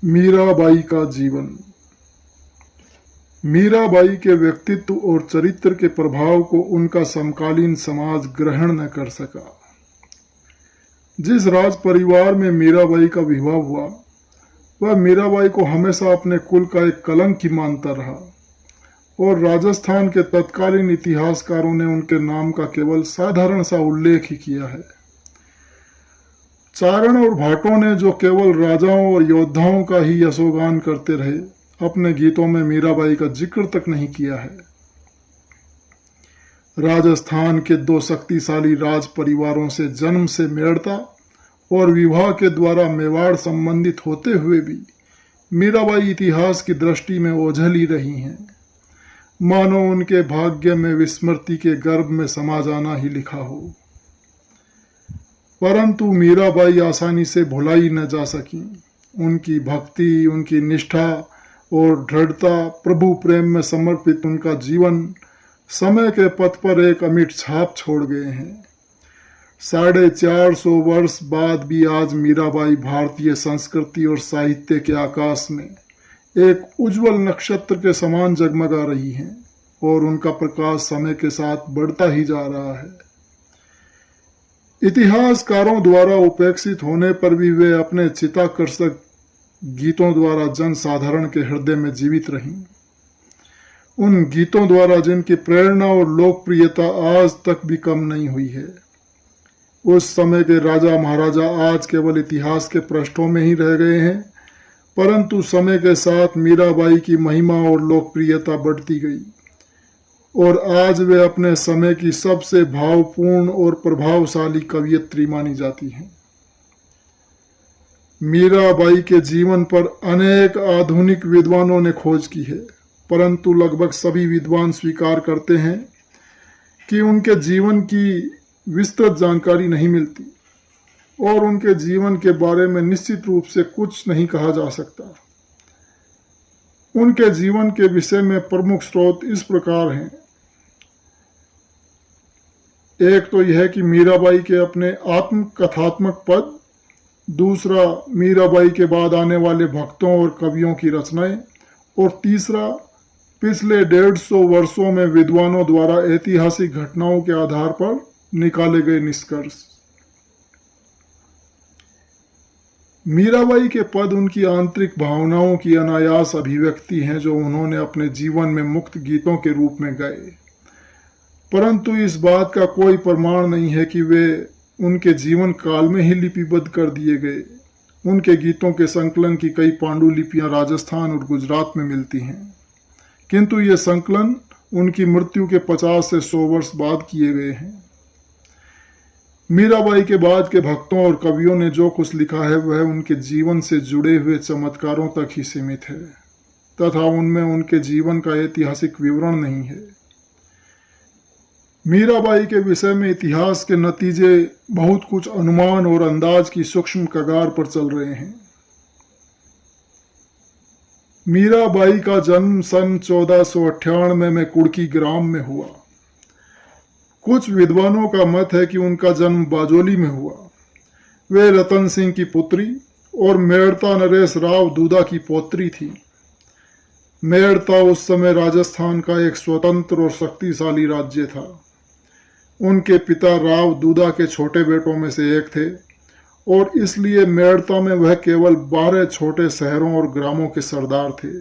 मीराबाई का जीवन। मीराबाई के व्यक्तित्व और चरित्र के प्रभाव को उनका समकालीन समाज ग्रहण न कर सका। जिस राज परिवार में मीराबाई का विवाह हुआ, वह मीराबाई को हमेशा अपने कुल का एक कलंक ही मानता रहा और राजस्थान के तत्कालीन इतिहासकारों ने उनके नाम का केवल साधारण सा उल्लेख ही किया है। चारण और भाटों ने जो केवल राजाओं और योद्धाओं का ही यशोगान करते रहे, अपने गीतों में मीराबाई का जिक्र तक नहीं किया है। राजस्थान के दो शक्तिशाली राज परिवारों से जन्म से मेड़ता और विवाह के द्वारा मेवाड़ संबंधित होते हुए भी मीराबाई इतिहास की दृष्टि में ओझल ही रही हैं, मानो उनके भाग्य में विस्मृति के गर्भ में समा जाना ही लिखा हो। परंतु मीराबाई आसानी से भुलाई न जा सकी। उनकी भक्ति, उनकी निष्ठा और दृढ़ता, प्रभु प्रेम में समर्पित उनका जीवन समय के पथ पर एक अमिट छाप छोड़ गए हैं। 450 वर्ष बाद भी आज मीराबाई भारतीय संस्कृति और साहित्य के आकाश में एक उज्जवल नक्षत्र के समान जगमगा रही हैं और उनका प्रकाश समय के साथ बढ़ता ही जा रहा है। इतिहासकारों द्वारा उपेक्षित होने पर भी वे अपने चित्ताकर्षक गीतों द्वारा जन साधारण के हृदय में जीवित रहीं। उन गीतों द्वारा जिनकी प्रेरणा और लोकप्रियता आज तक भी कम नहीं हुई है। उस समय के राजा महाराजा आज केवल इतिहास के पृष्ठों में ही रह गए हैं, परंतु समय के साथ मीराबाई की महिमा और लोकप्रियता बढ़ती गई और आज वे अपने समय की सबसे भावपूर्ण और प्रभावशाली कवयित्री मानी जाती हैं। मीराबाई के जीवन पर अनेक आधुनिक विद्वानों ने खोज की है, परंतु लगभग सभी विद्वान स्वीकार करते हैं कि उनके जीवन की विस्तृत जानकारी नहीं मिलती और उनके जीवन के बारे में निश्चित रूप से कुछ नहीं कहा जा सकता। उनके जीवन के विषय में प्रमुख स्रोत इस प्रकार हैं। एक तो यह कि मीराबाई के अपने आत्मकथात्मक पद, दूसरा मीराबाई के बाद आने वाले भक्तों और कवियों की रचनाएं, और तीसरा पिछले 150 वर्षों में विद्वानों द्वारा ऐतिहासिक घटनाओं के आधार पर निकाले गए निष्कर्ष। मीराबाई के पद उनकी आंतरिक भावनाओं की अनायास अभिव्यक्ति हैं, जो उन्होंने अपने जीवन में मुक्त गीतों के रूप में गाए, परंतु इस बात का कोई प्रमाण नहीं है कि वे उनके जीवन काल में ही लिपिबद्ध कर दिए गए। उनके गीतों के संकलन की कई पांडुलिपियां राजस्थान और गुजरात में मिलती हैं, किंतु ये संकलन उनकी मृत्यु के 50 से 100 वर्ष बाद किए गए हैं। मीराबाई के बाद के भक्तों और कवियों ने जो कुछ लिखा है वह उनके जीवन से जुड़े हुए चमत्कारों तक ही सीमित है तथा उनमें उनके जीवन का ऐतिहासिक विवरण नहीं है। मीराबाई के विषय में इतिहास के नतीजे बहुत कुछ अनुमान और अंदाज की सूक्ष्म कगार पर चल रहे हैं। मीराबाई का जन्म सन 1498 में कुड़की ग्राम में हुआ। कुछ विद्वानों का मत है कि उनका जन्म बाजोली में हुआ। वे रतन सिंह की पुत्री और मेड़ता नरेश राव दूदा की पौत्री थी। मेड़ता उस समय राजस्थान का एक स्वतंत्र और शक्तिशाली राज्य था। उनके पिता राव दूदा के छोटे बेटों में से एक थे और इसलिए मेड़ता में वह केवल 12 छोटे शहरों और ग्रामों के सरदार थे।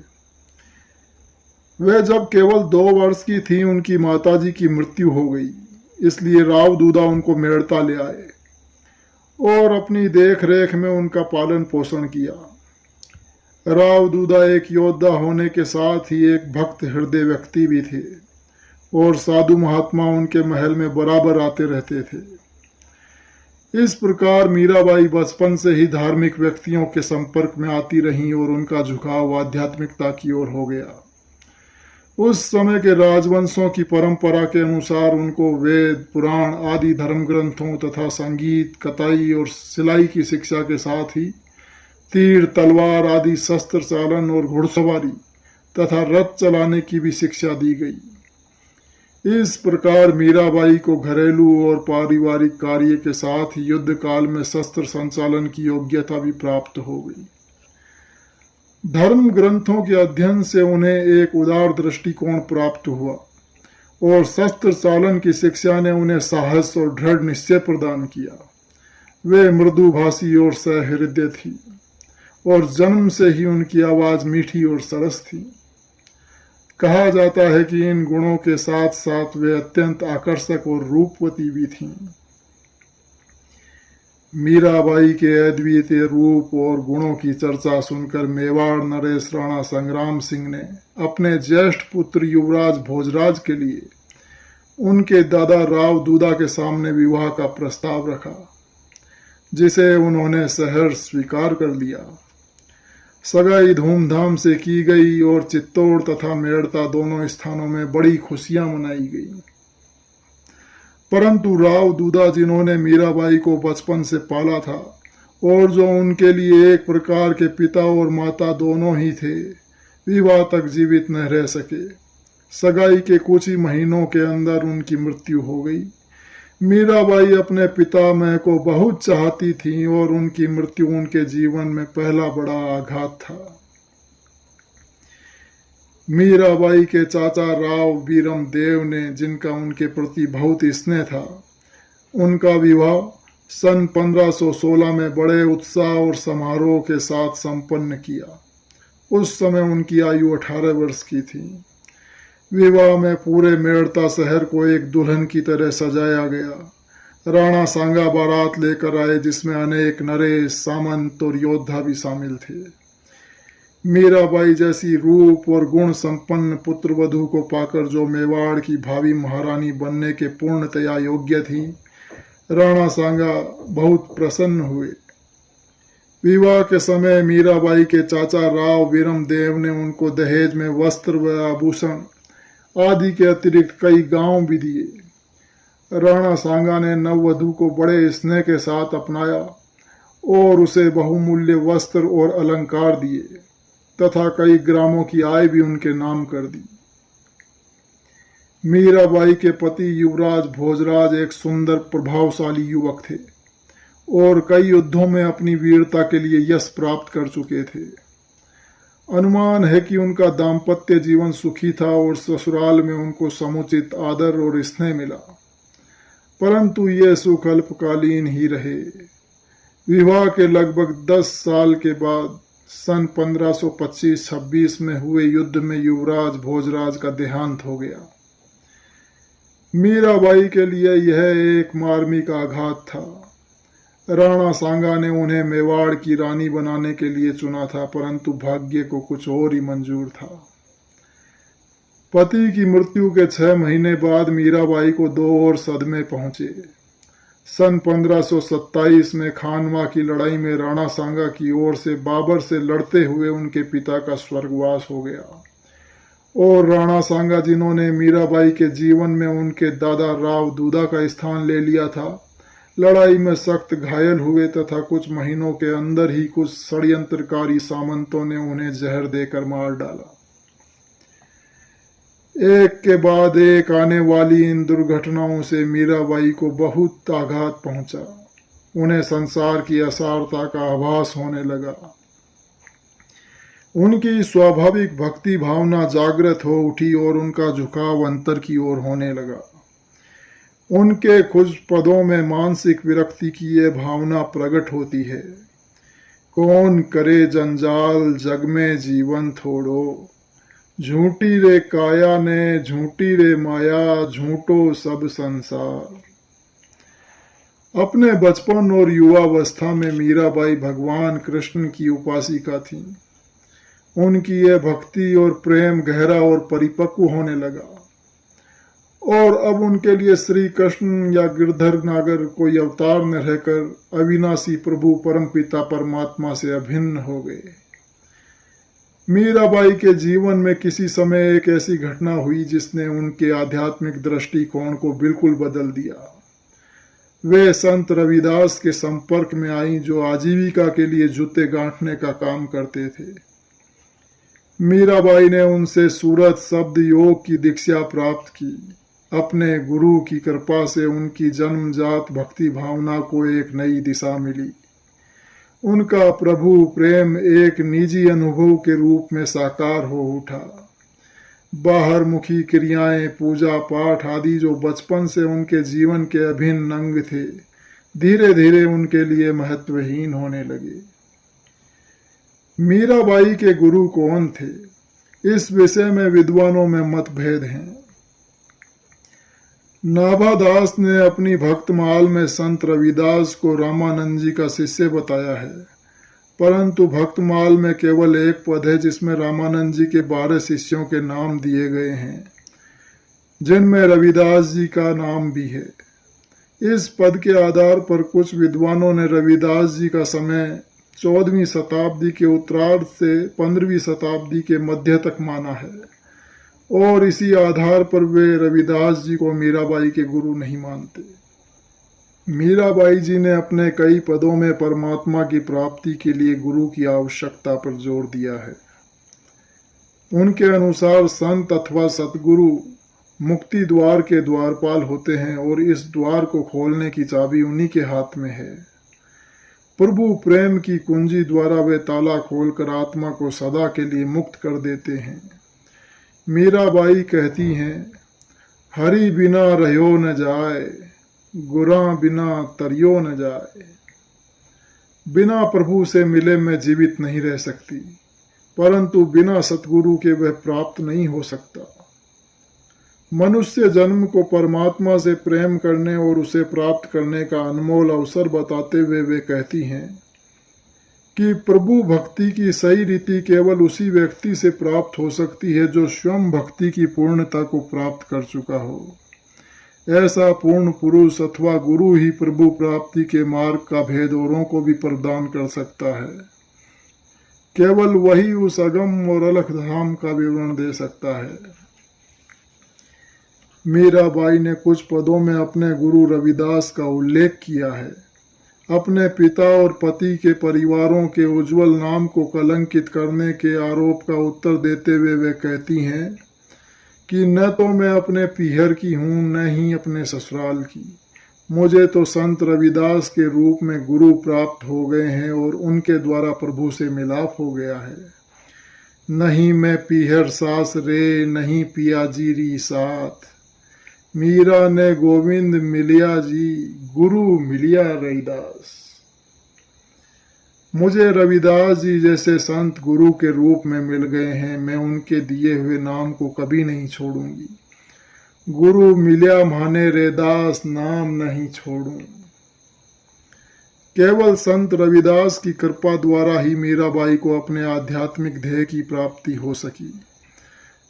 वह जब केवल 2 वर्ष की थी, उनकी माताजी की मृत्यु हो गई, इसलिए राव दूदा उनको मेड़ता ले आए और अपनी देख रेख में उनका पालन पोषण किया। राव दूदा एक योद्धा होने के साथ ही एक भक्त हृदय व्यक्ति भी थे और साधु महात्मा उनके महल में बराबर आते रहते थे। इस प्रकार मीराबाई बचपन से ही धार्मिक व्यक्तियों के संपर्क में आती रहीं और उनका झुकाव आध्यात्मिकता की ओर हो गया। उस समय के राजवंशों की परंपरा के अनुसार उनको वेद, पुराण आदि धर्म ग्रंथों तथा संगीत, कताई और सिलाई की शिक्षा के साथ ही तीर, तलवार आदि शस्त्र चालन और घुड़सवारी तथा रथ चलाने की भी शिक्षा दी गई। इस प्रकार मीराबाई को घरेलू और पारिवारिक कार्य के साथ युद्ध काल में शस्त्र संचालन की योग्यता भी प्राप्त हो गई। धर्म ग्रंथों के अध्ययन से उन्हें एक उदार दृष्टिकोण प्राप्त हुआ और शस्त्र चालन की शिक्षा ने उन्हें साहस और दृढ़ निश्चय प्रदान किया। वे मृदुभाषी और सहृदय थी और जन्म से ही उनकी आवाज मीठी और सरस थी। कहा जाता है कि इन गुणों के साथ साथ वे अत्यंत आकर्षक और रूपवती भी थीं। मीराबाई के अद्वितीय रूप और गुणों की चर्चा सुनकर मेवाड़ नरेश राणा संग्राम सिंह ने अपने ज्येष्ठ पुत्र युवराज भोजराज के लिए उनके दादा राव दूदा के सामने विवाह का प्रस्ताव रखा, जिसे उन्होंने सहर्ष स्वीकार कर लिया। सगाई धूमधाम से की गई और चित्तौड़ तथा मेड़ता दोनों स्थानों में बड़ी खुशियां मनाई गई। परंतु राव दूदा, जिन्होंने मीराबाई को बचपन से पाला था और जो उनके लिए एक प्रकार के पिता और माता दोनों ही थे, विवाह तक जीवित न रह सके। सगाई के कुछ ही महीनों के अंदर उनकी मृत्यु हो गई। मीराबाई अपने पितामह को बहुत चाहती थीं और उनकी मृत्यु उनके जीवन में पहला बड़ा आघात था। मीराबाई के चाचा राव बीरम देव ने, जिनका उनके प्रति बहुत स्नेह था, उनका विवाह सन 1516 में बड़े उत्साह और समारोह के साथ संपन्न किया। उस समय उनकी आयु 18 वर्ष की थी। विवाह में पूरे मेड़ता शहर को एक दुल्हन की तरह सजाया गया। राणा सांगा बारात लेकर आए, जिसमें अनेक नरेश, सामंत और योद्धा भी शामिल थे। मीराबाई जैसी रूप और गुण संपन्न पुत्र वधू को पाकर, जो मेवाड़ की भावी महारानी बनने के पूर्णतया योग्य थी, राणा सांगा बहुत प्रसन्न हुए। विवाह के समय मीराबाई के चाचा राव बीरम देव ने उनको दहेज में वस्त्र व आभूषण आदि के अतिरिक्त कई गांव भी दिए। राणा सांगा ने नववधू को बड़े स्नेह के साथ अपनाया और उसे बहुमूल्य वस्त्र और अलंकार दिए तथा कई ग्रामों की आय भी उनके नाम कर दी। मीराबाई के पति युवराज भोजराज एक सुंदर प्रभावशाली युवक थे और कई युद्धों में अपनी वीरता के लिए यश प्राप्त कर चुके थे। अनुमान है कि उनका दाम्पत्य जीवन सुखी था और ससुराल में उनको समुचित आदर और स्नेह मिला, परंतु ये सुख अल्पकालीन ही रहे। विवाह के लगभग 10 साल के बाद सन 1525-26 में हुए युद्ध में युवराज भोजराज का देहांत हो गया। मीराबाई के लिए यह एक मार्मिक आघात था। राणा सांगा ने उन्हें मेवाड़ की रानी बनाने के लिए चुना था, परंतु भाग्य को कुछ और ही मंजूर था। पति की मृत्यु के 6 महीने बाद मीराबाई को 2 और सदमे पहुंचे। सन 1527 में खानवा की लड़ाई में राणा सांगा की ओर से बाबर से लड़ते हुए उनके पिता का स्वर्गवास हो गया और राणा सांगा, जिन्होंने मीराबाई के जीवन में उनके दादा राव दूदा का स्थान ले लिया था, लड़ाई में सख्त घायल हुए तथा कुछ महीनों के अंदर ही कुछ षड्यंत्रकारी सामंतों ने उन्हें जहर देकर मार डाला। एक के बाद एक आने वाली इन दुर्घटनाओं से मीराबाई को बहुत आघात पहुंचा। उन्हें संसार की असारता का आभास होने लगा। उनकी स्वाभाविक भक्ति भावना जागृत हो उठी और उनका झुकाव अंतर की ओर होने लगा। उनके खुश पदों में मानसिक विरक्ति की ये भावना प्रकट होती है। कौन करे जंजाल जग में जीवन थोड़ो, झूठी रे काया ने झूठी रे माया, झूठो सब संसार। अपने बचपन और युवावस्था में मीराबाई भगवान कृष्ण की उपासिका थीं। उनकी यह भक्ति और प्रेम गहरा और परिपक्व होने लगा और अब उनके लिए श्री कृष्ण या गिरधर नागर कोई अवतार न रहकर अविनाशी प्रभु परमपिता परमात्मा से अभिन्न हो गए। मीराबाई के जीवन में किसी समय एक ऐसी घटना हुई जिसने उनके आध्यात्मिक दृष्टिकोण को बिल्कुल बदल दिया। वे संत रविदास के संपर्क में आई, जो आजीविका के लिए जूते गांठने का काम करते थे। मीराबाई ने उनसे सूरत शब्द योग की दीक्षा प्राप्त की। अपने गुरु की कृपा से उनकी जन्मजात भक्ति भावना को एक नई दिशा मिली उनका प्रभु प्रेम एक निजी अनुभव के रूप में साकार हो उठा। बाहर मुखी क्रियाएं, पूजा पाठ आदि जो बचपन से उनके जीवन के अभिन्न अंग थे, धीरे धीरे उनके लिए महत्वहीन होने लगे। मीराबाई के गुरु कौन थे, इस विषय में विद्वानों में मतभेद हैं। नाभादास ने अपनी भक्तमाल में संत रविदास को रामानंद जी का शिष्य बताया है, परंतु भक्तमाल में केवल एक पद है जिसमें रामानंद जी के 12 शिष्यों के नाम दिए गए हैं, जिनमें रविदास जी का नाम भी है। इस पद के आधार पर कुछ विद्वानों ने रविदास जी का समय 14वीं शताब्दी के उत्तरार्ध से 15वीं शताब्दी के मध्य तक माना है, और इसी आधार पर वे रविदास जी को मीराबाई के गुरु नहीं मानते। मीराबाई जी ने अपने कई पदों में परमात्मा की प्राप्ति के लिए गुरु की आवश्यकता पर जोर दिया है। उनके अनुसार संत अथवा सतगुरु मुक्ति द्वार के द्वारपाल होते हैं और इस द्वार को खोलने की चाबी उन्हीं के हाथ में है। प्रभु प्रेम की कुंजी द्वारा वे ताला खोलकर आत्मा को सदा के लिए मुक्त कर देते हैं। मीराबाई कहती हैं, हरि बिना रहो न जाए, गुरा बिना तरियो न जाए। बिना प्रभु से मिले मैं जीवित नहीं रह सकती, परंतु बिना सतगुरु के वह प्राप्त नहीं हो सकता। मनुष्य जन्म को परमात्मा से प्रेम करने और उसे प्राप्त करने का अनमोल अवसर बताते हुए वे कहती हैं कि प्रभु भक्ति की सही रीति केवल उसी व्यक्ति से प्राप्त हो सकती है जो स्वयं भक्ति की पूर्णता को प्राप्त कर चुका हो। ऐसा पूर्ण पुरुष अथवा गुरु ही प्रभु प्राप्ति के मार्ग का भेद औरों को भी प्रदान कर सकता है। केवल वही उस अगम और अलख धाम का विवरण दे सकता है। मीराबाई ने कुछ पदों में अपने गुरु रविदास का उल्लेख किया है। अपने पिता और पति के परिवारों के उज्जवल नाम को कलंकित करने के आरोप का उत्तर देते हुए वे कहती हैं कि न तो मैं अपने पीहर की हूँ, न ही अपने ससुराल की। मुझे तो संत रविदास के रूप में गुरु प्राप्त हो गए हैं और उनके द्वारा प्रभु से मिलाप हो गया है। नहीं मैं पीहर सास रे, नहीं पिया जी री साथ। मीरा ने गोविंद मिलिया जी, गुरु मिलिया रविदास। मुझे रविदास जी जैसे संत गुरु के रूप में मिल गए हैं, मैं उनके दिए हुए नाम को कभी नहीं छोड़ूंगी। गुरु मिलिया माने रेदास, नाम नहीं छोड़ूं। केवल संत रविदास की कृपा द्वारा ही मीराबाई को अपने आध्यात्मिक ध्येय की प्राप्ति हो सकी।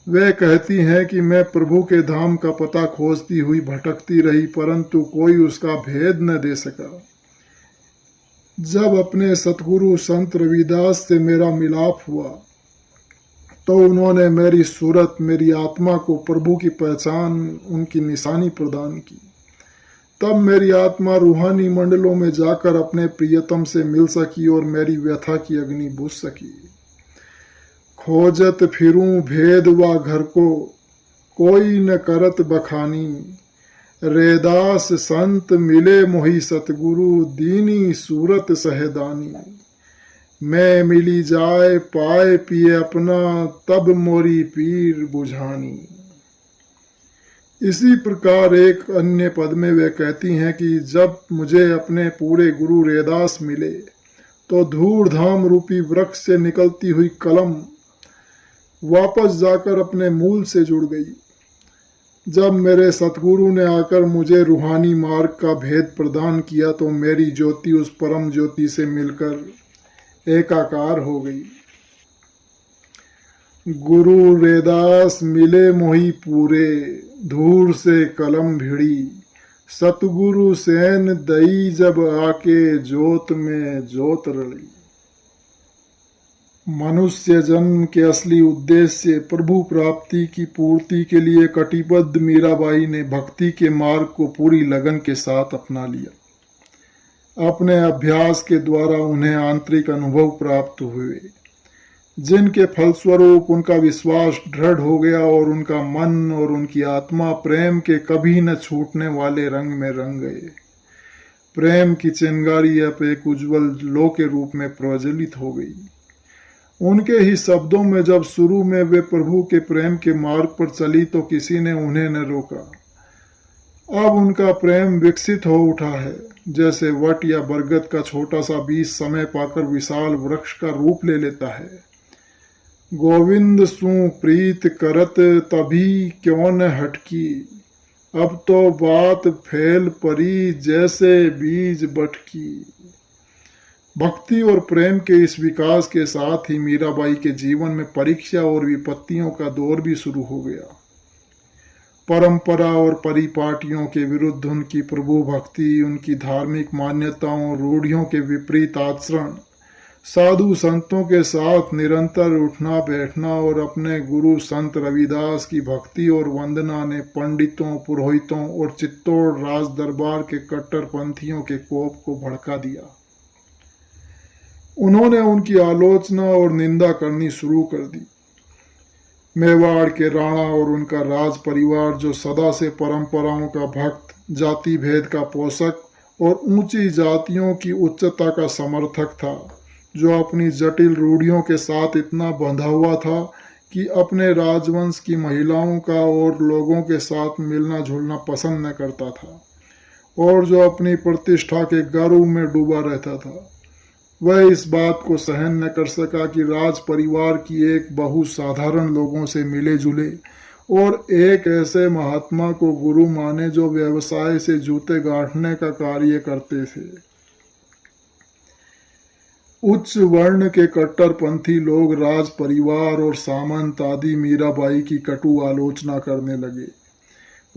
वे कहती हैं कि मैं प्रभु के धाम का पता खोजती हुई भटकती रही, परंतु कोई उसका भेद न दे सका। जब अपने सतगुरु संत रविदास से मेरा मिलाप हुआ तो उन्होंने मेरी सूरत, मेरी आत्मा को प्रभु की पहचान, उनकी निशानी प्रदान की। तब मेरी आत्मा रूहानी मंडलों में जाकर अपने प्रियतम से मिल सकी और मेरी व्यथा की अग्नि बुझ सकी। खोजत फिरूं भेद वा घर को, कोई न करत बखानी। रेदास संत मिले मोहि सतगुरु, दीनी सूरत सहदानी। मैं मिली जाए पाए पिए अपना, तब मोरी पीर बुझानी। इसी प्रकार एक अन्य पद में वे कहती हैं कि जब मुझे अपने पूरे गुरु रेदास मिले तो धूड़ धाम रूपी वृक्ष से निकलती हुई कलम वापस जाकर अपने मूल से जुड़ गई। जब मेरे सतगुरु ने आकर मुझे रूहानी मार्ग का भेद प्रदान किया तो मेरी ज्योति उस परम ज्योति से मिलकर एकाकार हो गई। गुरु रेदास मिले मोहि पूरे, धूर से कलम भिड़ी। सतगुरु सैन दई जब आके, जोत में जोत रली। मनुष्य जन्म के असली उद्देश्य प्रभु प्राप्ति की पूर्ति के लिए कटिबद्ध मीराबाई ने भक्ति के मार्ग को पूरी लगन के साथ अपना लिया। अपने अभ्यास के द्वारा उन्हें आंतरिक अनुभव प्राप्त हुए, जिनके फलस्वरूप उनका विश्वास दृढ़ हो गया और उनका मन और उनकी आत्मा प्रेम के कभी न छूटने वाले रंग में रंग गए। प्रेम की चिंगारी अब एक उज्जवल लो के रूप में प्रज्वलित हो गई। उनके ही शब्दों में, जब शुरू में वे प्रभु के प्रेम के मार्ग पर चली तो किसी ने उन्हें न रोका। अब उनका प्रेम विकसित हो उठा है, जैसे वट या बरगद का छोटा सा बीज समय पाकर विशाल वृक्ष का रूप ले लेता है। गोविंद सु प्रीत करत तभी क्यों न हटकी, अब तो बात फैल परी जैसे बीज बटकी। भक्ति और प्रेम के इस विकास के साथ ही मीराबाई के जीवन में परीक्षा और विपत्तियों का दौर भी शुरू हो गया। परंपरा और परिपाटियों के विरुद्ध उनकी प्रभु भक्ति, उनकी धार्मिक मान्यताओं और रूढ़ियों के विपरीत आचरण, साधु संतों के साथ निरंतर उठना बैठना और अपने गुरु संत रविदास की भक्ति और वंदना ने पंडितों, पुरोहितों और चित्तौड़ राज दरबार के कट्टरपंथियों के कोप को भड़का दिया। उन्होंने उनकी आलोचना और निंदा करनी शुरू कर दी। मेवाड़ के राणा और उनका राज परिवार, जो सदा से परंपराओं का भक्त, जाति भेद का पोषक और ऊंची जातियों की उच्चता का समर्थक था, जो अपनी जटिल रूढ़ियों के साथ इतना बंधा हुआ था कि अपने राजवंश की महिलाओं का और लोगों के साथ मिलना जुलना पसंद न करता था, और जो अपनी प्रतिष्ठा के गर्व में डूबा रहता था, वह इस बात को सहन न कर सका कि राज परिवार की एक बहु साधारण लोगों से मिले जुले और एक ऐसे महात्मा को गुरु माने जो व्यवसाय से जूते गांठने का कार्य करते थे। उच्च वर्ण के कट्टरपंथी लोग राज परिवार और सामंत आदि मीराबाई की कटु आलोचना करने लगे।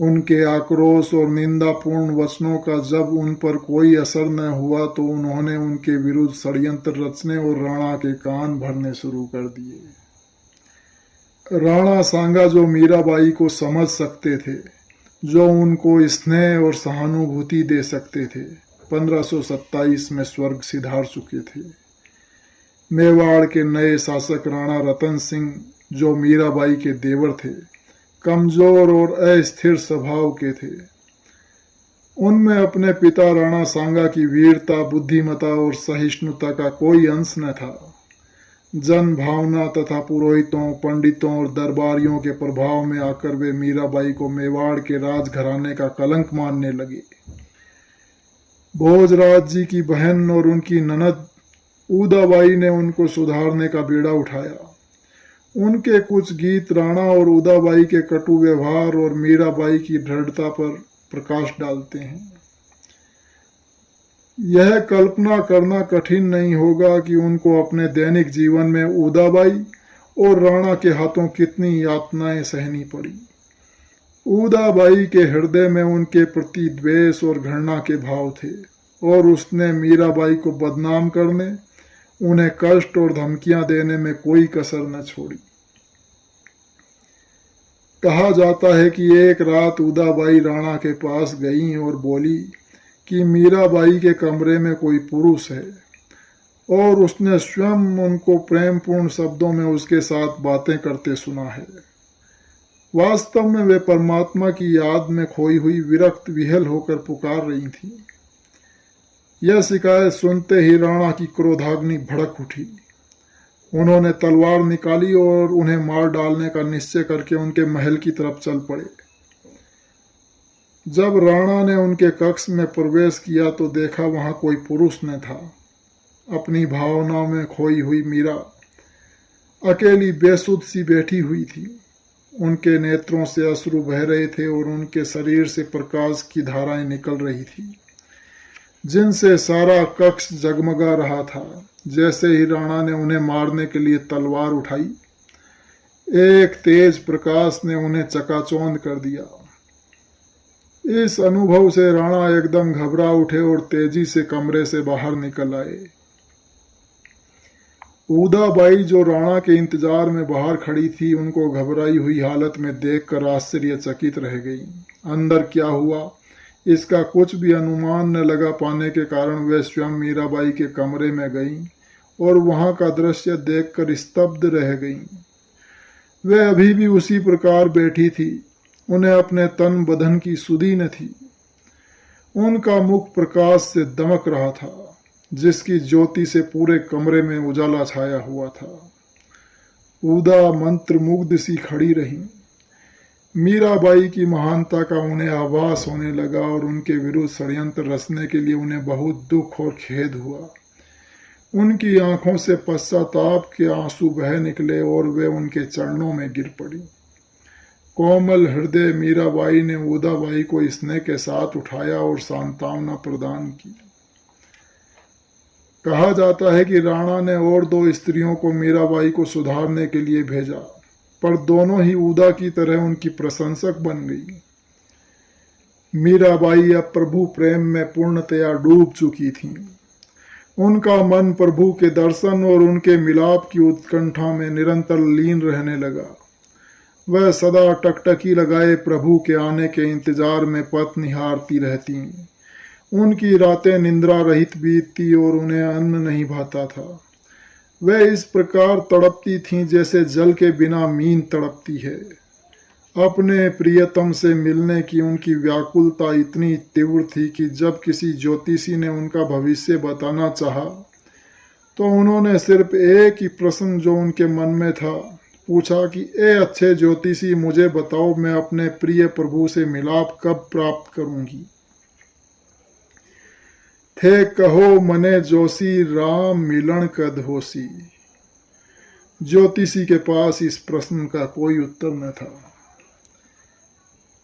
उनके आक्रोश और निंदापूर्ण वचनों का जब उन पर कोई असर न हुआ तो उन्होंने उनके विरुद्ध षड्यंत्र रचने और राणा के कान भरने शुरू कर दिए। राणा सांगा, जो मीराबाई को समझ सकते थे, जो उनको स्नेह और सहानुभूति दे सकते थे, 1527 में स्वर्ग सिधार चुके थे। मेवाड़ के नए शासक राणा रतन सिंह, जो मीराबाई के देवर थे, कमजोर और अस्थिर स्वभाव के थे। उनमें अपने पिता राणा सांगा की वीरता, बुद्धिमता और सहिष्णुता का कोई अंश न था। जन भावना तथा पुरोहितों, पंडितों और दरबारियों के प्रभाव में आकर वे मीराबाई को मेवाड़ के राजघराने का कलंक मानने लगे। भोजराज जी की बहन और उनकी ननद उदाबाई ने उनको सुधारने का बीड़ा उठाया। उनके कुछ गीत राणा और उदाबाई के कटु व्यवहार और मीराबाई की दृढ़ता पर प्रकाश डालते हैं। यह कल्पना करना कठिन नहीं होगा कि उनको अपने दैनिक जीवन में उदाबाई और राणा के हाथों कितनी यातनाएं सहनी पड़ी। उदाबाई के हृदय में उनके प्रति द्वेष और घृणा के भाव थे और उसने मीराबाई को बदनाम करने, उन्हें कष्ट और धमकियां देने में कोई कसर न छोड़ी। कहा जाता है कि एक रात उदाबाई राणा के पास गईं और बोली कि मीराबाई के कमरे में कोई पुरुष है, और उसने स्वयं उनको प्रेमपूर्ण शब्दों में उसके साथ बातें करते सुना है। वास्तव में वे परमात्मा की याद में खोई हुई विरक्त विहल होकर पुकार रही थी। यह शिकायत सुनते ही राणा की क्रोधाग्नि भड़क उठी। उन्होंने तलवार निकाली और उन्हें मार डालने का निश्चय करके उनके महल की तरफ चल पड़े। जब राणा ने उनके कक्ष में प्रवेश किया तो देखा वहां कोई पुरुष न था। अपनी भावनाओं में खोई हुई मीरा अकेली बेसुध सी बैठी हुई थी। उनके नेत्रों से अश्रु बह रहे थे और उनके शरीर से प्रकाश की धाराएं निकल रही थी, जिनसे सारा कक्ष जगमगा रहा था। जैसे ही राणा ने उन्हें मारने के लिए तलवार उठाई, एक तेज प्रकाश ने उन्हें चकाचौंध कर दिया। इस अनुभव से राणा एकदम घबरा उठे और तेजी से कमरे से बाहर निकल आए। उदाबाई, जो राणा के इंतजार में बाहर खड़ी थी, उनको घबराई हुई हालत में देखकर आश्चर्यचकित रह गई। अंदर क्या हुआ इसका कुछ भी अनुमान न लगा पाने के कारण वे स्वयं मीराबाई के कमरे में गईं और वहां का दृश्य देखकर स्तब्ध रह गईं। वे अभी भी उसी प्रकार बैठी थी। उन्हें अपने तन बदन की सुधि न थी। उनका मुख प्रकाश से दमक रहा था, जिसकी ज्योति से पूरे कमरे में उजाला छाया हुआ था। उदा मंत्रमुग्ध सी खड़ी रही। मीराबाई की महानता का उन्हें आभास होने लगा और उनके विरुद्ध षड्यंत्र रचने के लिए उन्हें बहुत दुख और खेद हुआ। उनकी आंखों से पश्चाताप के आंसू बह निकले और वे उनके चरणों में गिर पड़ी। कोमल हृदय मीराबाई ने उदाबाई को स्नेह के साथ उठाया और सांत्वना प्रदान की। कहा जाता है कि राणा ने और 2 स्त्रियों को मीराबाई को सुधारने के लिए भेजा, पर दोनों ही उदा की तरह उनकी प्रशंसक बन गई। मीराबाई अब प्रभु प्रेम में पूर्णतया डूब चुकी थीं। उनका मन प्रभु के दर्शन और उनके मिलाप की उत्कंठा में निरंतर लीन रहने लगा। वह सदा टकटकी लगाए प्रभु के आने के इंतजार में पथ निहारती रहती। उनकी रातें निंद्रा रहित बीतती और उन्हें अन्न नहीं भाता था। वह इस प्रकार तड़पती थीं जैसे जल के बिना मीन तड़पती है। अपने प्रियतम से मिलने की उनकी व्याकुलता इतनी तीव्र थी कि जब किसी ज्योतिषी ने उनका भविष्य बताना चाहा, तो उन्होंने सिर्फ एक ही प्रश्न जो उनके मन में था पूछा कि ए अच्छे ज्योतिषी, मुझे बताओ मैं अपने प्रिय प्रभु से मिलाप कब प्राप्त करूंगी। थे कहो मने जोशी, राम मिलन कद होसी। ज्योतिषी के पास इस प्रश्न का कोई उत्तर न था।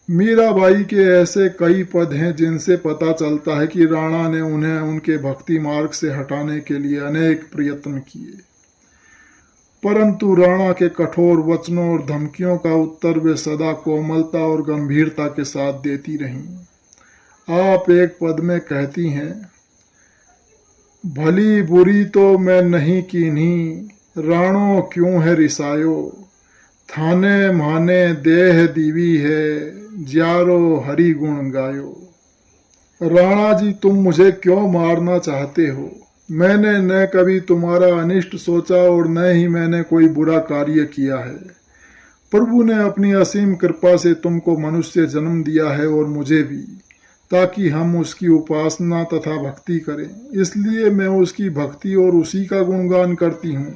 मीराबाई के ऐसे कई पद हैं जिनसे पता चलता है कि राणा ने उन्हें उनके भक्ति मार्ग से हटाने के लिए अनेक प्रयत्न किए, परंतु राणा के कठोर वचनों और धमकियों का उत्तर वे सदा कोमलता और गंभीरता के साथ देती रहीं। आप एक पद में कहती हैं, भली बुरी तो मैं नहीं कीन्ही, राणो क्यों है रिसायो, थाने माने देह दीवी है, ज्यारो हरि गुण गायो। राणा जी, तुम मुझे क्यों मारना चाहते हो? मैंने न कभी तुम्हारा अनिष्ट सोचा और न ही मैंने कोई बुरा कार्य किया है। प्रभु ने अपनी असीम कृपा से तुमको मनुष्य जन्म दिया है और मुझे भी, ताकि हम उसकी उपासना तथा भक्ति करें। इसलिए मैं उसकी भक्ति और उसी का गुणगान करती हूँ।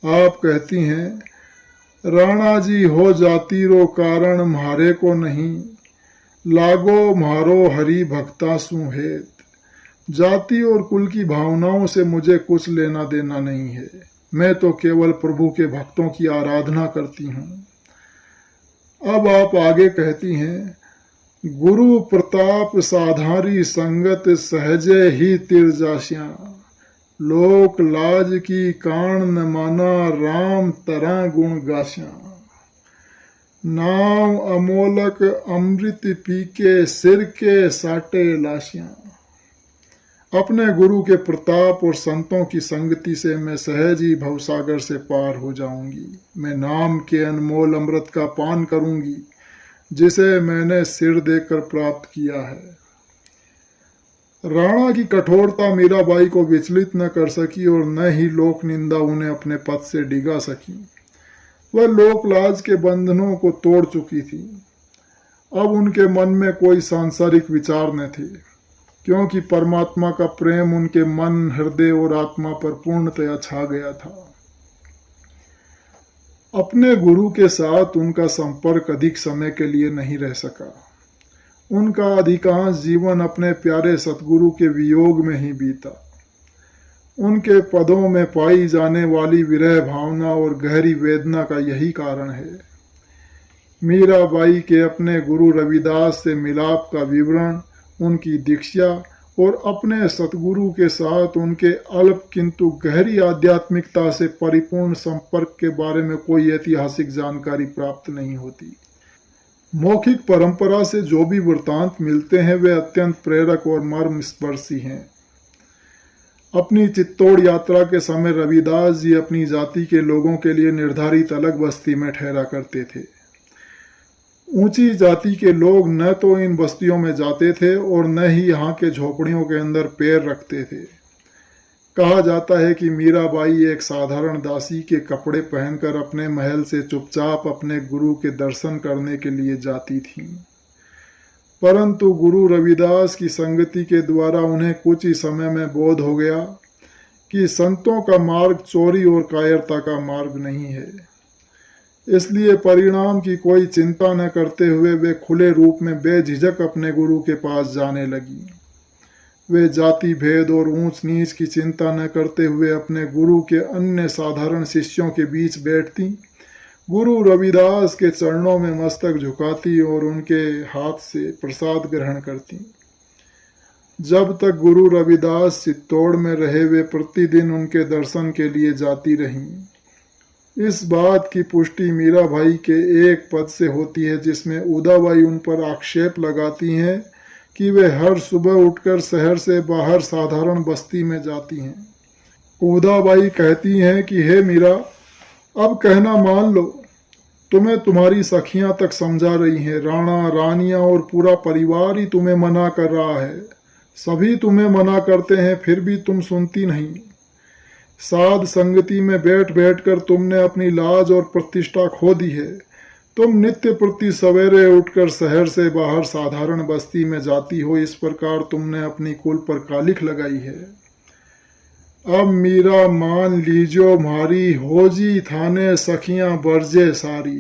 आप कहती हैं, राणा जी हो जाती रो कारण म्हारे को नहीं, लागो म्हारो हरि भक्ता सुहेत। जाति और कुल की भावनाओं से मुझे कुछ लेना देना नहीं है। मैं तो केवल प्रभु के भक्तों की आराधना करती हूँ। अब आप आगे कहती हैं, गुरु प्रताप साधारी संगत सहजे ही तिरजास्या, लोक लाज की कान न माना, राम तरह गुण गास्या। नाम अमोलक अमृत पी के सिर के साटे लाशियां। अपने गुरु के प्रताप और संतों की संगति से मैं सहज ही भवसागर से पार हो जाऊंगी। मैं नाम के अनमोल अमृत का पान करूंगी, जिसे मैंने सिर देकर प्राप्त किया है। राणा की कठोरता मीराबाई को विचलित न कर सकी और न ही लोक निंदा उन्हें अपने पद से डिगा सकी। वह लोकलाज के बंधनों को तोड़ चुकी थी। अब उनके मन में कोई सांसारिक विचार न थे, क्योंकि परमात्मा का प्रेम उनके मन, हृदय और आत्मा पर पूर्णतया छा गया था। अपने गुरु के साथ उनका संपर्क अधिक समय के लिए नहीं रह सका। उनका अधिकांश जीवन अपने प्यारे सतगुरु के वियोग में ही बीता। उनके पदों में पाई जाने वाली विरह भावना और गहरी वेदना का यही कारण है। मीराबाई के अपने गुरु रविदास से मिलाप का विवरण, उनकी दीक्षा और अपने सतगुरु के साथ उनके अल्प किंतु गहरी आध्यात्मिकता से परिपूर्ण संपर्क के बारे में कोई ऐतिहासिक जानकारी प्राप्त नहीं होती। मौखिक परंपरा से जो भी वृत्तांत मिलते हैं वे अत्यंत प्रेरक और मर्मस्पर्शी हैं। अपनी चित्तौड़ यात्रा के समय रविदास जी अपनी जाति के लोगों के लिए निर्धारित अलग बस्ती में ठहरा करते थे। ऊंची जाति के लोग न तो इन बस्तियों में जाते थे और न ही यहाँ के झोपड़ियों के अंदर पैर रखते थे। कहा जाता है कि मीराबाई एक साधारण दासी के कपड़े पहनकर अपने महल से चुपचाप अपने गुरु के दर्शन करने के लिए जाती थीं। परंतु गुरु रविदास की संगति के द्वारा उन्हें कुछ ही समय में बोध हो गया कि संतों का मार्ग चोरी और कायरता का मार्ग नहीं है। इसलिए परिणाम की कोई चिंता न करते हुए वे खुले रूप में बेझिझक अपने गुरु के पास जाने लगी। वे जाति भेद और ऊंच नीच की चिंता न करते हुए अपने गुरु के अन्य साधारण शिष्यों के बीच बैठती, गुरु रविदास के चरणों में मस्तक झुकाती और उनके हाथ से प्रसाद ग्रहण करती। जब तक गुरु रविदास चित्तौड़ में रहे वे प्रतिदिन उनके दर्शन के लिए जाती रहीं। इस बात की पुष्टि मीराबाई के एक पद से होती है जिसमें उदाबाई उन पर आक्षेप लगाती हैं कि वे हर सुबह उठकर शहर से बाहर साधारण बस्ती में जाती हैं। उदाबाई कहती हैं कि हे मीरा, अब कहना मान लो, तुम्हें तुम्हारी सखियां तक समझा रही हैं, राणा रानियां और पूरा परिवार ही तुम्हें मना कर रहा है, सभी तुम्हें मना करते हैं, फिर भी तुम सुनती नहीं। साध संगति में बैठ बैठ कर तुमने अपनी लाज और प्रतिष्ठा खो दी है। तुम नित्य प्रति सवेरे उठकर शहर से बाहर साधारण बस्ती में जाती हो, इस प्रकार तुमने अपनी कुल पर कालिख लगाई है। अब मीरा मान लीजो मारी, होजी थाने सखियां बरजे सारी,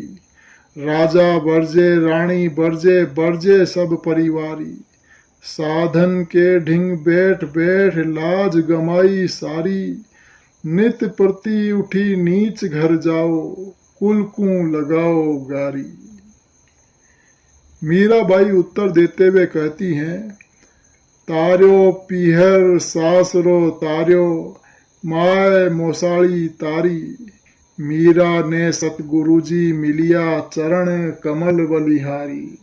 राजा बरजे रानी बरजे बरजे सब परिवारी, साधन के ढिंग बैठ बैठ लाज गमाई सारी, नित प्रति उठी नीच घर जाओ, कुल कूं लगाओ गारी। मीराबाई उत्तर देते हुए कहती हैं, तार्यो पीहर सासरो तार्यो, माय मोसाड़ी तारी, मीरा ने सतगुरुजी मिलिया चरण कमल बलिहारी।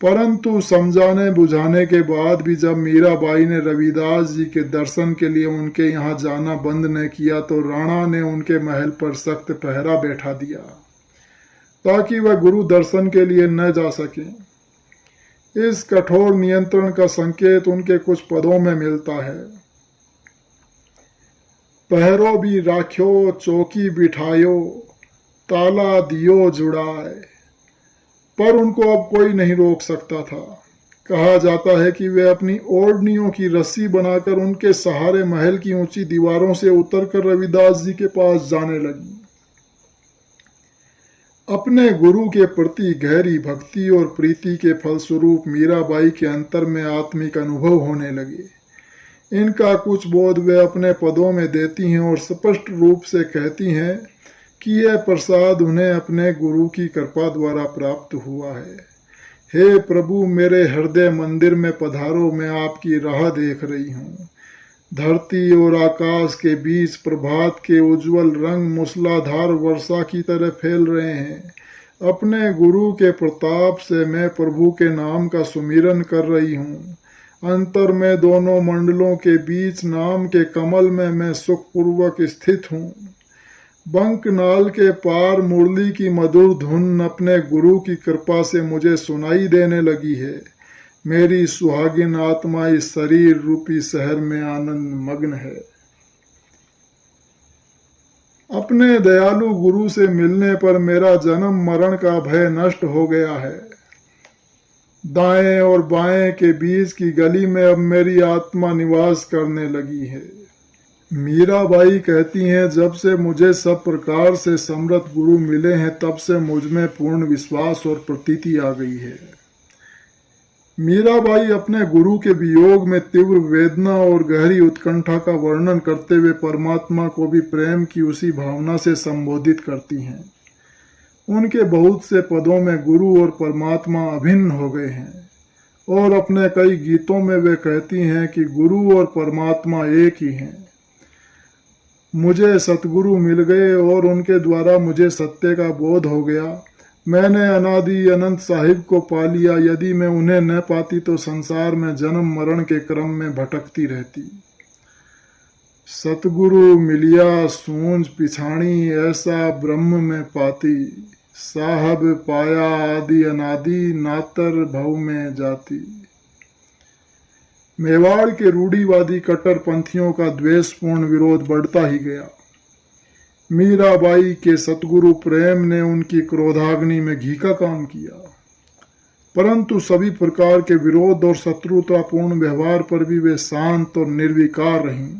परंतु समझाने बुझाने के बाद भी जब मीराबाई ने रविदास जी के दर्शन के लिए उनके यहाँ जाना बंद न किया तो राणा ने उनके महल पर सख्त पहरा बैठा दिया ताकि वह गुरु दर्शन के लिए न जा सके। इस कठोर नियंत्रण का संकेत उनके कुछ पदों में मिलता है। पहरो भी राख्यो चौकी बिठायो, ताला दियो जुड़ाए। पर उनको अब कोई नहीं रोक सकता था। कहा जाता है कि वे अपनी ओढ़नियों की रस्सी बनाकर उनके सहारे महल की ऊंची दीवारों से उतरकर रविदास जी के पास जाने लगी। अपने गुरु के प्रति गहरी भक्ति और प्रीति के फलस्वरूप मीराबाई के अंतर में आत्मिक अनुभव होने लगे। इनका कुछ बोध वे अपने पदों में देती हैं और स्पष्ट रूप से कहती हैं कि यह प्रसाद उन्हें अपने गुरु की कृपा द्वारा प्राप्त हुआ है। हे प्रभु, मेरे हृदय मंदिर में पधारो, मैं आपकी राह देख रही हूँ। धरती और आकाश के बीच प्रभात के उज्जवल रंग मूसलाधार वर्षा की तरह फैल रहे हैं। अपने गुरु के प्रताप से मैं प्रभु के नाम का सुमिरन कर रही हूँ। अंतर में दोनों मंडलों के बीच नाम के कमल में मैं सुखपूर्वक स्थित हूँ। बंकनाल के पार मुरली की मधुर धुन अपने गुरु की कृपा से मुझे सुनाई देने लगी है। मेरी सुहागिन आत्मा इस शरीर रूपी शहर में आनंद मग्न है। अपने दयालु गुरु से मिलने पर मेरा जन्म मरण का भय नष्ट हो गया है। दाएं और बाएं के बीच की गली में अब मेरी आत्मा निवास करने लगी है। मीराबाई कहती हैं, जब से मुझे सब प्रकार से समर्थ गुरु मिले हैं तब से मुझ में पूर्ण विश्वास और प्रतीति आ गई है। मीराबाई अपने गुरु के वियोग में तीव्र वेदना और गहरी उत्कंठा का वर्णन करते हुए परमात्मा को भी प्रेम की उसी भावना से संबोधित करती हैं। उनके बहुत से पदों में गुरु और परमात्मा अभिन्न हो गए हैं और अपने कई गीतों में वे कहती हैं कि गुरु और परमात्मा एक ही हैं। मुझे सतगुरु मिल गए और उनके द्वारा मुझे सत्य का बोध हो गया। मैंने अनादि अनंत साहिब को पा लिया। यदि मैं उन्हें न पाती तो संसार में जन्म मरण के क्रम में भटकती रहती। सतगुरु मिलिया सूंझ पिछाणी, ऐसा ब्रह्म में पाती, साहब पाया आदि अनादि, नातर भव में जाती। मेवाड़ के रूढ़िवादी कट्टरपंथियों का द्वेषपूर्ण विरोध बढ़ता ही गया। मीराबाई के सतगुरु प्रेम ने उनकी क्रोधाग्नि में घी का काम किया। परंतु सभी प्रकार के विरोध और शत्रुतापूर्ण व्यवहार पर भी वे शांत और निर्विकार रहीं।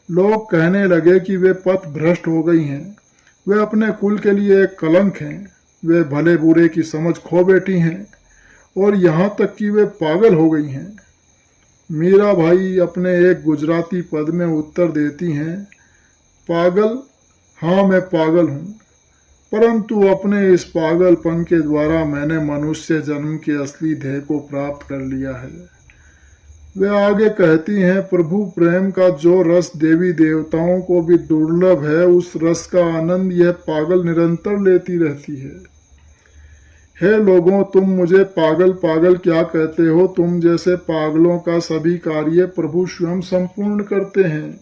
लोग कहने लगे कि वे पथ भ्रष्ट हो गई हैं, वे अपने कुल के लिए एक कलंक हैं, वे भले बुरे की समझ खो बैठी हैं और यहाँ तक कि वे पागल हो गई हैं। मीराबाई अपने एक गुजराती पद में उत्तर देती हैं, पागल, हाँ मैं पागल हूँ, परंतु अपने इस पागलपन के द्वारा मैंने मनुष्य जन्म के असली ध्येय को प्राप्त कर लिया है। वे आगे कहती हैं, प्रभु प्रेम का जो रस देवी देवताओं को भी दुर्लभ है, उस रस का आनंद यह पागल निरंतर लेती रहती है। हे लोगों, तुम मुझे पागल पागल क्या कहते हो? तुम जैसे पागलों का सभी कार्य प्रभु स्वयं संपूर्ण करते हैं।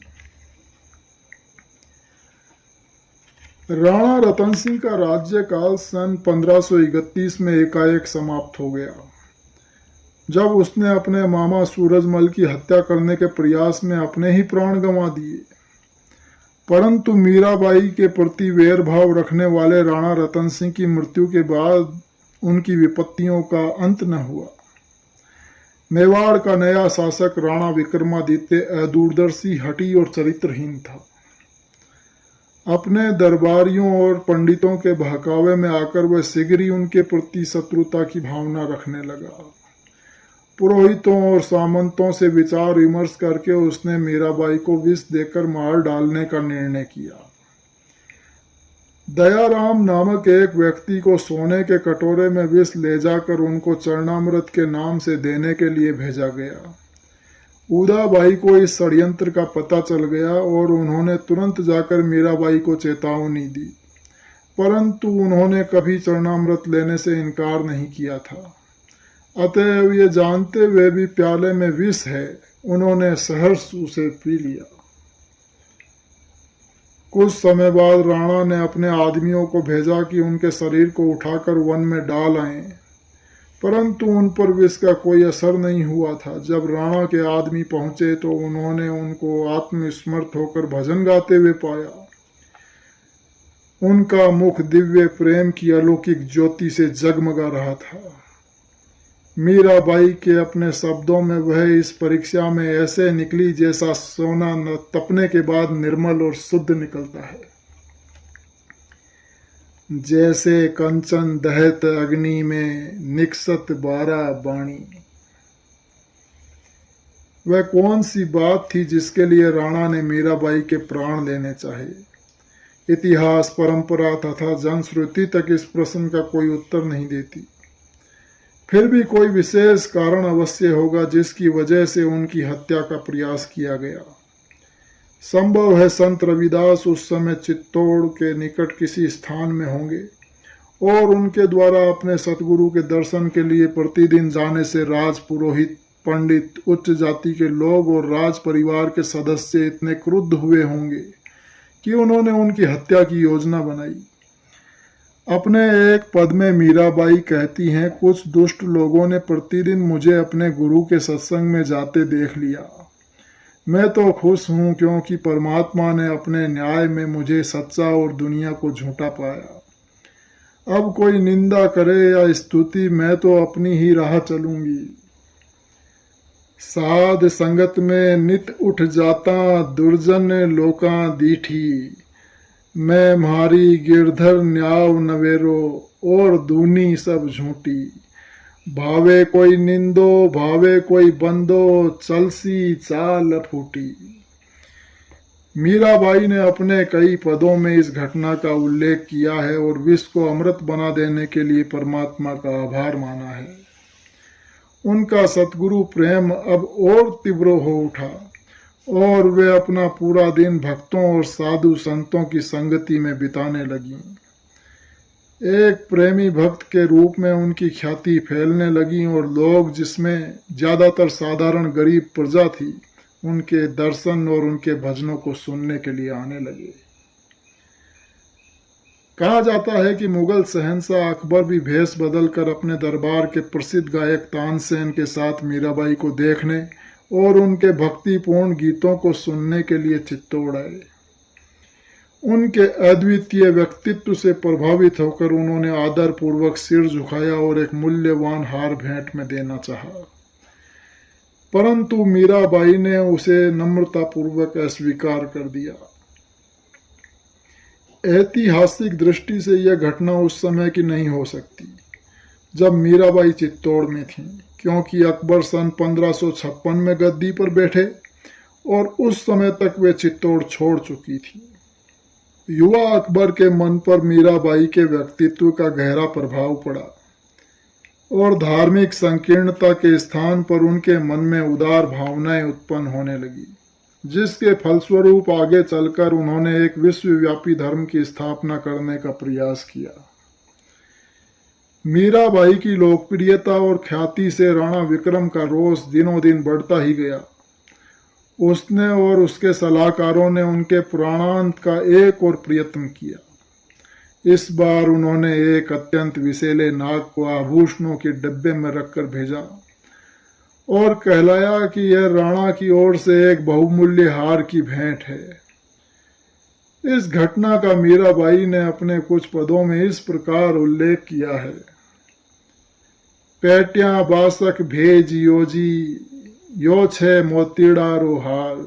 राणा रतन सिंह का राज्यकाल सन 1531 में एकाएक समाप्त हो गया, जब उसने अपने मामा सूरजमल की हत्या करने के प्रयास में अपने ही प्राण गंवा दिए। परंतु मीराबाई के प्रति वैर भाव रखने वाले राणा रतन सिंह की मृत्यु के बाद उनकी विपत्तियों का अंत न हुआ। मेवाड़ का नया शासक राणा विक्रमादित्य अदूरदर्शी, हठी और चरित्रहीन था। अपने दरबारियों और पंडितों के बहकावे में आकर वह शीघ्र ही उनके प्रति शत्रुता की भावना रखने लगा। पुरोहितों और सामंतों से विचार विमर्श करके उसने मीराबाई को विष देकर मार डालने का निर्णय किया। दयाराम नामक एक व्यक्ति को सोने के कटोरे में विष ले जाकर उनको चरणामृत के नाम से देने के लिए भेजा गया। उदाबाई को इस षड्यंत्र का पता चल गया और उन्होंने तुरंत जाकर मीराबाई को चेतावनी दी, परंतु उन्होंने कभी चरणामृत लेने से इनकार नहीं किया था। अतएव ये जानते हुए भी प्याले में विष है, उन्होंने सहर्ष उसे पी लिया। कुछ समय बाद राणा ने अपने आदमियों को भेजा कि उनके शरीर को उठाकर वन में डाल आएं, परंतु उन पर विष का कोई असर नहीं हुआ था। जब राणा के आदमी पहुंचे तो उन्होंने उनको आत्मस्मृत होकर भजन गाते हुए पाया। उनका मुख दिव्य प्रेम की अलौकिक ज्योति से जगमगा रहा था। मीराबाई के अपने शब्दों में वह इस परीक्षा में ऐसे निकली जैसा सोना न तपने के बाद निर्मल और शुद्ध निकलता है। जैसे कंचन दहत अग्नि में निकसत बारा बाणी। वह कौन सी बात थी जिसके लिए राणा ने मीराबाई के प्राण लेने चाहे? इतिहास, परंपरा तथा जनश्रुति तक इस प्रश्न का कोई उत्तर नहीं देती। फिर भी कोई विशेष कारण अवश्य होगा जिसकी वजह से उनकी हत्या का प्रयास किया गया। संभव है संत रविदास उस समय चित्तौड़ के निकट किसी स्थान में होंगे और उनके द्वारा अपने सतगुरु के दर्शन के लिए प्रतिदिन जाने से राज पुरोहित, पंडित, उच्च जाति के लोग और राज परिवार के सदस्य इतने क्रुद्ध हुए होंगे कि उन्होंने उनकी हत्या की योजना बनाई। अपने एक पद में मीराबाई कहती हैं, कुछ दुष्ट लोगों ने प्रतिदिन मुझे अपने गुरु के सत्संग में जाते देख लिया। मैं तो खुश हूँ क्योंकि परमात्मा ने अपने न्याय में मुझे सच्चा और दुनिया को झूठा पाया। अब कोई निंदा करे या स्तुति, मैं तो अपनी ही राह चलूंगी। साध संगत में नित उठ जाता, दुर्जन लोका दीठी। मैं म्हारी गिरधर न्याव नवेरो, और दूनी सब झूठी। भावे कोई निंदो, भावे कोई बंदो, चलसी चाल फूटी। मीराबाई ने अपने कई पदों में इस घटना का उल्लेख किया है और विष को अमृत बना देने के लिए परमात्मा का आभार माना है। उनका सतगुरु प्रेम अब और तीव्र हो उठा और वे अपना पूरा दिन भक्तों और साधु संतों की संगति में बिताने लगी। एक प्रेमी भक्त के रूप में उनकी ख्याति फैलने लगी और लोग, जिसमें ज्यादातर साधारण गरीब प्रजा थी, उनके दर्शन और उनके भजनों को सुनने के लिए आने लगे। कहा जाता है कि मुगल शहंशाह अकबर भी भेष बदलकर अपने दरबार के प्रसिद्ध गायक तानसेन के साथ मीराबाई को देखने और उनके भक्तिपूर्ण गीतों को सुनने के लिए चित्तौड़ आए। उनके अद्वितीय व्यक्तित्व से प्रभावित होकर उन्होंने आदरपूर्वक सिर झुकाया और एक मूल्यवान हार भेंट में देना चाहा, परंतु मीराबाई ने उसे नम्रतापूर्वक अस्वीकार कर दिया। ऐतिहासिक दृष्टि से यह घटना उस समय की नहीं हो सकती जब मीराबाई चित्तौड़ में थीं, क्योंकि अकबर सन 1556 में गद्दी पर बैठे और उस समय तक वे चित्तौड़ छोड़ चुकी थी। युवा अकबर के मन पर मीराबाई के व्यक्तित्व का गहरा प्रभाव पड़ा और धार्मिक संकीर्णता के स्थान पर उनके मन में उदार भावनाएं उत्पन्न होने लगी, जिसके फलस्वरूप आगे चलकर उन्होंने एक विश्वव्यापी धर्म की स्थापना करने का प्रयास किया। मीराबाई की लोकप्रियता और ख्याति से राणा विक्रम का रोष दिनों दिन बढ़ता ही गया। उसने और उसके सलाहकारों ने उनके प्राणांत का एक और प्रयत्न किया। इस बार उन्होंने एक अत्यंत विषैले नाग को आभूषणों के डिब्बे में रखकर भेजा और कहलाया कि यह राणा की ओर से एक बहुमूल्य हार की भेंट है। इस घटना का मीराबाई ने अपने कुछ पदों में इस प्रकार उल्लेख किया है। पेट्या बासक भेज योजी यो छे मोतीड़ा रोहार,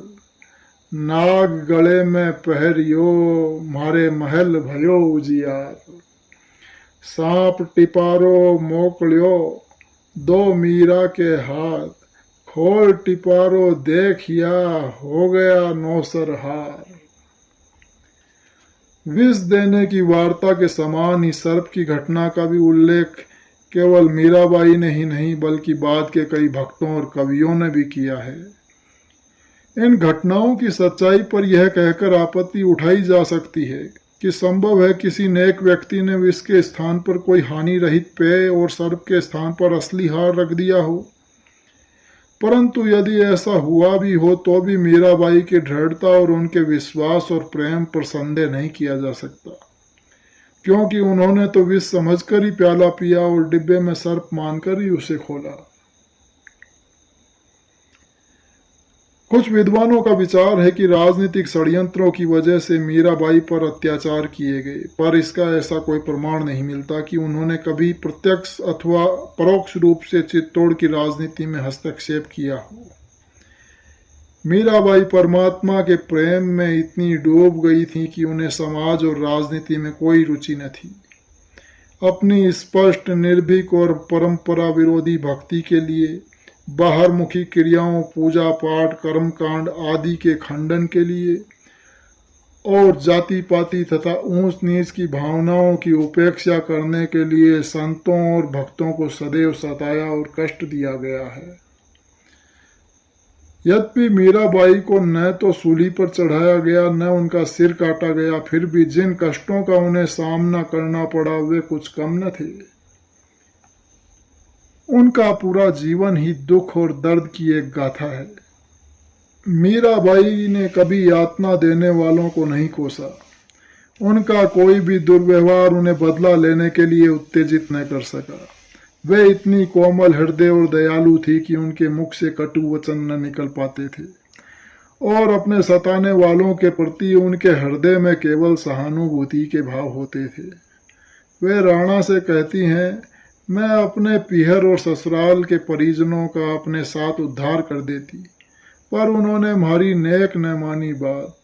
नाग गले में पहरियो मारे महल भयो उजियार, सांप टिपारो मोकलियो दो मीरा के हाथ, खोल टिपारो देखिया हो गया नौसर हार। विष देने की वार्ता के समान ही सर्प की घटना का भी उल्लेख केवल मीराबाई ने ही नहीं बल्कि बाद के कई भक्तों और कवियों ने भी किया है। इन घटनाओं की सच्चाई पर यह कहकर आपत्ति उठाई जा सकती है कि संभव है किसी नेक व्यक्ति ने विष के स्थान पर कोई हानि रहित पेय और सर्प के स्थान पर असली हार रख दिया हो, परंतु यदि ऐसा हुआ भी हो तो भी मीराबाई की दृढ़ता और उनके विश्वास और प्रेम पर संदेह नहीं किया जा सकता, क्योंकि उन्होंने तो विष समझकर ही प्याला पिया और डिब्बे में सर्प मानकर ही उसे खोला। कुछ विद्वानों का विचार है कि राजनीतिक षड्यंत्रों की वजह से मीराबाई पर अत्याचार किए गए, पर इसका ऐसा कोई प्रमाण नहीं मिलता कि उन्होंने कभी प्रत्यक्ष अथवा परोक्ष रूप से चित्तौड़ की राजनीति में हस्तक्षेप किया हो। मीराबाई परमात्मा के प्रेम में इतनी डूब गई थी कि उन्हें समाज और राजनीति में कोई रुचि न थी। अपनी स्पष्ट, निर्भीक और परंपरा विरोधी भक्ति के लिए, बाहरमुखी क्रियाओं, पूजा पाठ, कर्मकांड आदि के खंडन के लिए और जाति पाति तथा ऊंच नीच की भावनाओं की उपेक्षा करने के लिए संतों और भक्तों को सदैव सताया और कष्ट दिया गया है। यद्यपि मीराबाई को न तो सूली पर चढ़ाया गया न उनका सिर काटा गया, फिर भी जिन कष्टों का उन्हें सामना करना पड़ा वे कुछ कम न थे। उनका पूरा जीवन ही दुख और दर्द की एक गाथा है। मीराबाई ने कभी यातना देने वालों को नहीं कोसा। उनका कोई भी दुर्व्यवहार उन्हें बदला लेने के लिए उत्तेजित न कर सका। वे इतनी कोमल हृदय और दयालु थी कि उनके मुख से कटु वचन न निकल पाते थे और अपने सताने वालों के प्रति उनके हृदय में केवल सहानुभूति के भाव होते थे। वे राणा से कहती हैं, मैं अपने पीहर और ससुराल के परिजनों का अपने साथ उद्धार कर देती, पर उन्होंने हमारी नेक न मानी बात।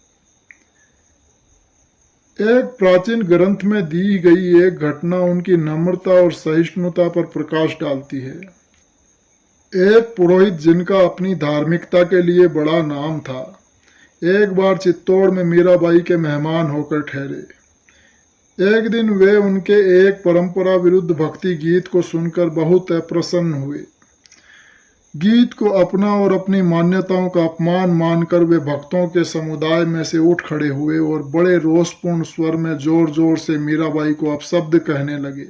एक प्राचीन ग्रंथ में दी गई एक घटना उनकी नम्रता और सहिष्णुता पर प्रकाश डालती है। एक पुरोहित जिनका अपनी धार्मिकता के लिए बड़ा नाम था, एक बार चित्तौड़ में मीराबाई के मेहमान होकर ठहरे। एक दिन वे उनके एक परंपरा विरुद्ध भक्ति गीत को सुनकर बहुत अप्रसन्न हुए। गीत को अपना और अपनी मान्यताओं का अपमान मानकर वे भक्तों के समुदाय में से उठ खड़े हुए और बड़े रोषपूर्ण स्वर में जोर जोर से मीराबाई को अपशब्द कहने लगे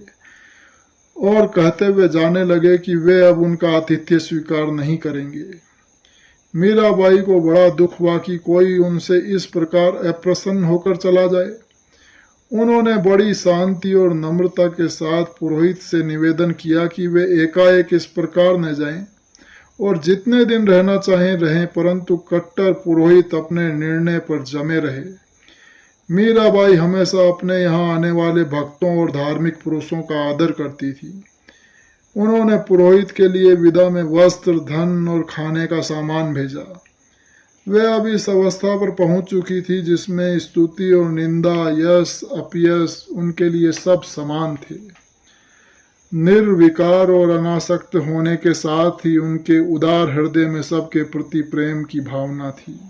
और कहते हुए जाने लगे कि वे अब उनका आतिथ्य स्वीकार नहीं करेंगे। मीराबाई को बड़ा दुख हुआ कि कोई उनसे इस प्रकार अप्रसन्न होकर चला जाए। उन्होंने बड़ी शांति और नम्रता के साथ पुरोहित से निवेदन किया कि वे एकाएक इस प्रकार न जाएं और जितने दिन रहना चाहें रहें, परंतु कट्टर पुरोहित अपने निर्णय पर जमे रहे। मीराबाई हमेशा अपने यहाँ आने वाले भक्तों और धार्मिक पुरुषों का आदर करती थी। उन्होंने पुरोहित के लिए विदा में वस्त्र, धन और खाने का सामान भेजा। वे अब इस अवस्था पर पहुंच चुकी थी जिसमें स्तुति और निंदा, यश अपयश उनके लिए सब समान थे। निर्विकार और अनासक्त होने के साथ ही उनके उदार हृदय में सबके प्रति प्रेम की भावना थी।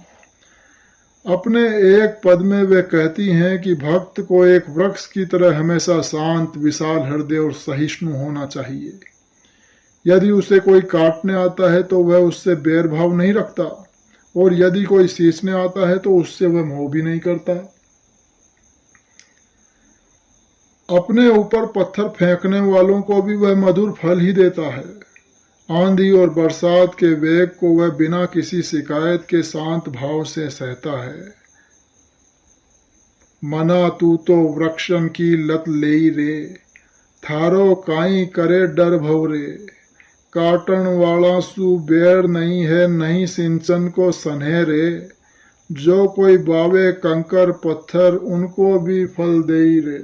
अपने एक पद में वे कहती हैं कि भक्त को एक वृक्ष की तरह हमेशा शांत, विशाल हृदय और सहिष्णु होना चाहिए। यदि उसे कोई काटने आता है तो वह उससे बैरभाव नहीं रखता, और यदि कोई सींचने आता है तो उससे वह मोह भी नहीं करता। अपने ऊपर पत्थर फेंकने वालों को भी वह मधुर फल ही देता है। आंधी और बरसात के वेग को वह बिना किसी शिकायत के शांत भाव से सहता है। मना तू तो वृक्षन की लत लेई रे, थारो काई करे डर भवरे, काटन वाला सु बैर नहीं है, नहीं सिंचन को सन्हे रे, जो कोई बावे कंकर पत्थर उनको भी फल देई रे।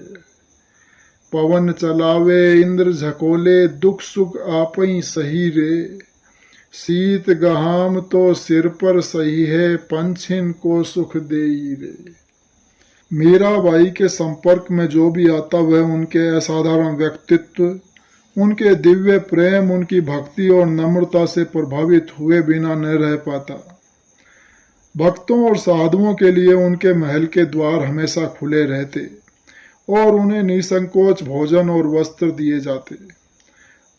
पवन चलावे इंद्र झकोले, दुख सुख आपई सही रे, शीत गहाम तो सिर पर सही है, पंछिन को सुख देई रे। मीराबाई के संपर्क में जो भी आता वह उनके असाधारण व्यक्तित्व, उनके दिव्य प्रेम, उनकी भक्ति और नम्रता से प्रभावित हुए बिना न रह पाता। भक्तों और साधुओं के लिए उनके महल के द्वार हमेशा खुले रहते और उन्हें निसंकोच भोजन और वस्त्र दिए जाते।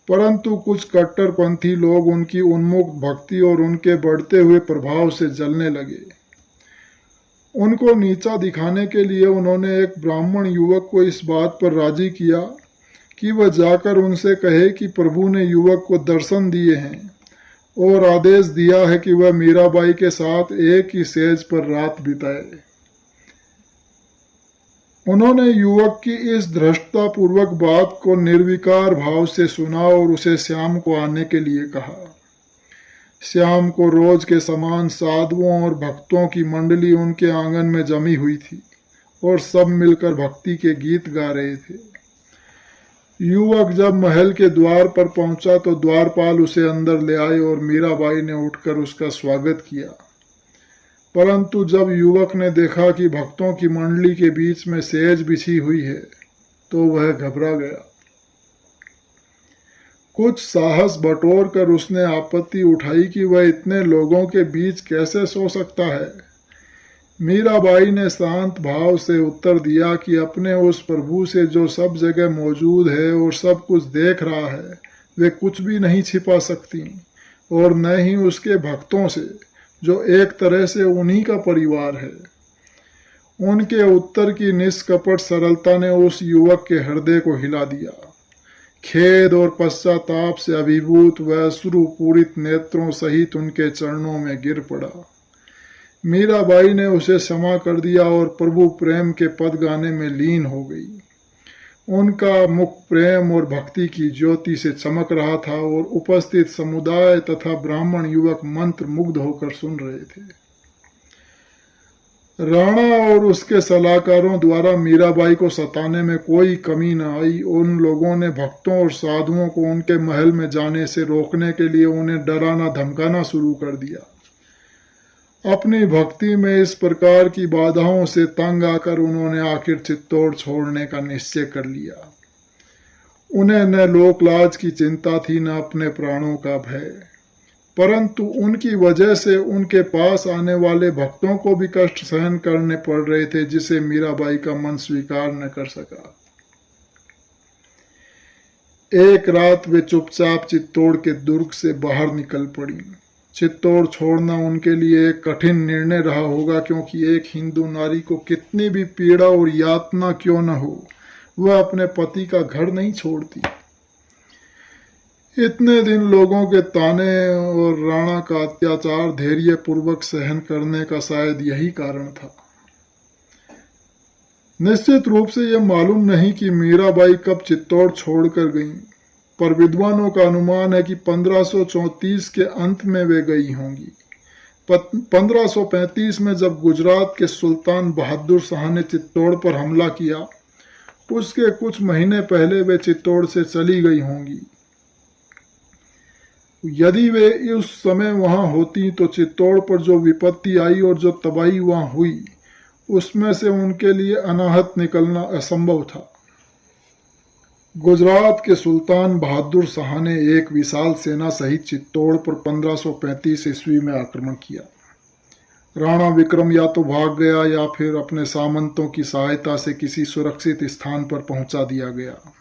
परंतु कुछ कट्टरपंथी लोग उनकी उन्मुक्त भक्ति और उनके बढ़ते हुए प्रभाव से जलने लगे। उनको नीचा दिखाने के लिए उन्होंने एक ब्राह्मण युवक को इस बात पर राजी किया कि वह जाकर उनसे कहे कि प्रभु ने युवक को दर्शन दिए हैं और आदेश दिया है कि वह मीराबाई के साथ एक ही सेज पर रात बिताए। उन्होंने युवक की इस धृष्टतापूर्वक बात को निर्विकार भाव से सुना और उसे श्याम को आने के लिए कहा। श्याम को रोज के समान साधुओं और भक्तों की मंडली उनके आंगन में जमी हुई थी और सब मिलकर भक्ति के गीत गा रहे थे। युवक जब महल के द्वार पर पहुंचा तो द्वारपाल उसे अंदर ले आए और मीराबाई ने उठकर उसका स्वागत किया। परंतु जब युवक ने देखा कि भक्तों की मंडली के बीच में सेज बिछी हुई है तो वह घबरा गया। कुछ साहस बटोर कर उसने आपत्ति उठाई कि वह इतने लोगों के बीच कैसे सो सकता है। मीराबाई ने शांत भाव से उत्तर दिया कि अपने उस प्रभु से जो सब जगह मौजूद है और सब कुछ देख रहा है, वे कुछ भी नहीं छिपा सकती, और न ही उसके भक्तों से जो एक तरह से उन्हीं का परिवार है। उनके उत्तर की निष्कपट सरलता ने उस युवक के हृदय को हिला दिया। खेद और पश्चाताप से अभिभूत वह अश्रुपूरित नेत्रों सहित उनके चरणों में गिर पड़ा। मीराबाई ने उसे क्षमा कर दिया और प्रभु प्रेम के पद गाने में लीन हो गई। उनका मुख प्रेम और भक्ति की ज्योति से चमक रहा था और उपस्थित समुदाय तथा ब्राह्मण युवक मंत्र मुग्ध होकर सुन रहे थे। राणा और उसके सलाहकारों द्वारा मीराबाई को सताने में कोई कमी न आई। उन लोगों ने भक्तों और साधुओं को उनके महल में जाने से रोकने के लिए उन्हें डराना धमकाना शुरू कर दिया। अपनी भक्ति में इस प्रकार की बाधाओं से तंग आकर उन्होंने आखिर चित्तौड़ छोड़ने का निश्चय कर लिया। उन्हें न लोकलाज की चिंता थी, न अपने प्राणों का भय, परंतु उनकी वजह से उनके पास आने वाले भक्तों को भी कष्ट सहन करने पड़ रहे थे, जिसे मीराबाई का मन स्वीकार न कर सका। एक रात वे चुपचाप चित्तौड़ के दुर्ग से बाहर निकल पड़ी। चित्तौड़ छोड़ना उनके लिए एक कठिन निर्णय रहा होगा, क्योंकि एक हिंदू नारी को कितनी भी पीड़ा और यातना क्यों न हो, वह अपने पति का घर नहीं छोड़ती। इतने दिन लोगों के ताने और राणा का अत्याचार धैर्य पूर्वक सहन करने का शायद यही कारण था। निश्चित रूप से यह मालूम नहीं कि मीराबाई कब चित्तौड़ छोड़कर गईं, पर विद्वानों का अनुमान है कि 1534 के अंत में वे गई होंगी। 1535 में जब गुजरात के सुल्तान बहादुर शाह ने चित्तौड़ पर हमला किया, उसके कुछ महीने पहले वे चित्तौड़ से चली गई होंगी। यदि वे उस समय वहां होती तो चित्तौड़ पर जो विपत्ति आई और जो तबाही वहां हुई, उसमें से उनके लिए अनाहत निकलना असंभव था। गुजरात के सुल्तान बहादुर शाह ने एक विशाल सेना सहित चित्तौड़ पर 1535 ईस्वी में आक्रमण किया। राणा विक्रम या तो भाग गया या फिर अपने सामंतों की सहायता से किसी सुरक्षित स्थान पर पहुंचा दिया गया।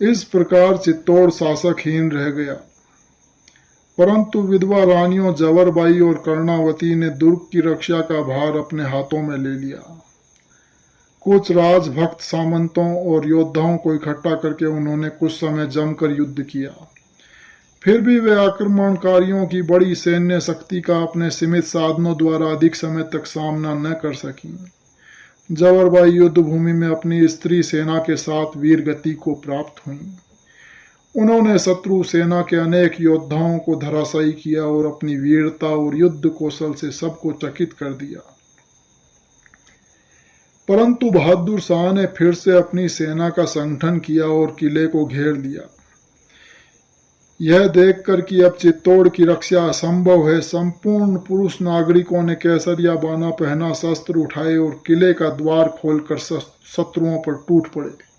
इस प्रकार चित्तौड़ शासकहीन रह गया। परंतु विधवा रानियों जवरबाई और कर्णावती ने दुर्ग की रक्षा का भार अपने हाथों में ले लिया। कुछ राजभक्त सामंतों और योद्धाओं को इकट्ठा करके उन्होंने कुछ समय जमकर युद्ध किया। फिर भी वे आक्रमणकारियों की बड़ी सैन्य शक्ति का अपने सीमित साधनों द्वारा अधिक समय तक सामना न कर सकीं। जवरबाई युद्ध भूमि में अपनी स्त्री सेना के साथ वीर गति को प्राप्त हुईं। उन्होंने शत्रु सेना के अनेक योद्धाओं को धराशायी किया और अपनी वीरता और युद्ध कौशल से सबको चकित कर दिया। परंतु बहादुर शाह ने फिर से अपनी सेना का संगठन किया और किले को घेर लिया। यह देखकर कि अब चित्तौड़ की रक्षा असंभव है, संपूर्ण पुरुष नागरिकों ने केसरिया बाना पहना, शस्त्र उठाए और किले का द्वार खोलकर शत्रुओं पर टूट पड़े।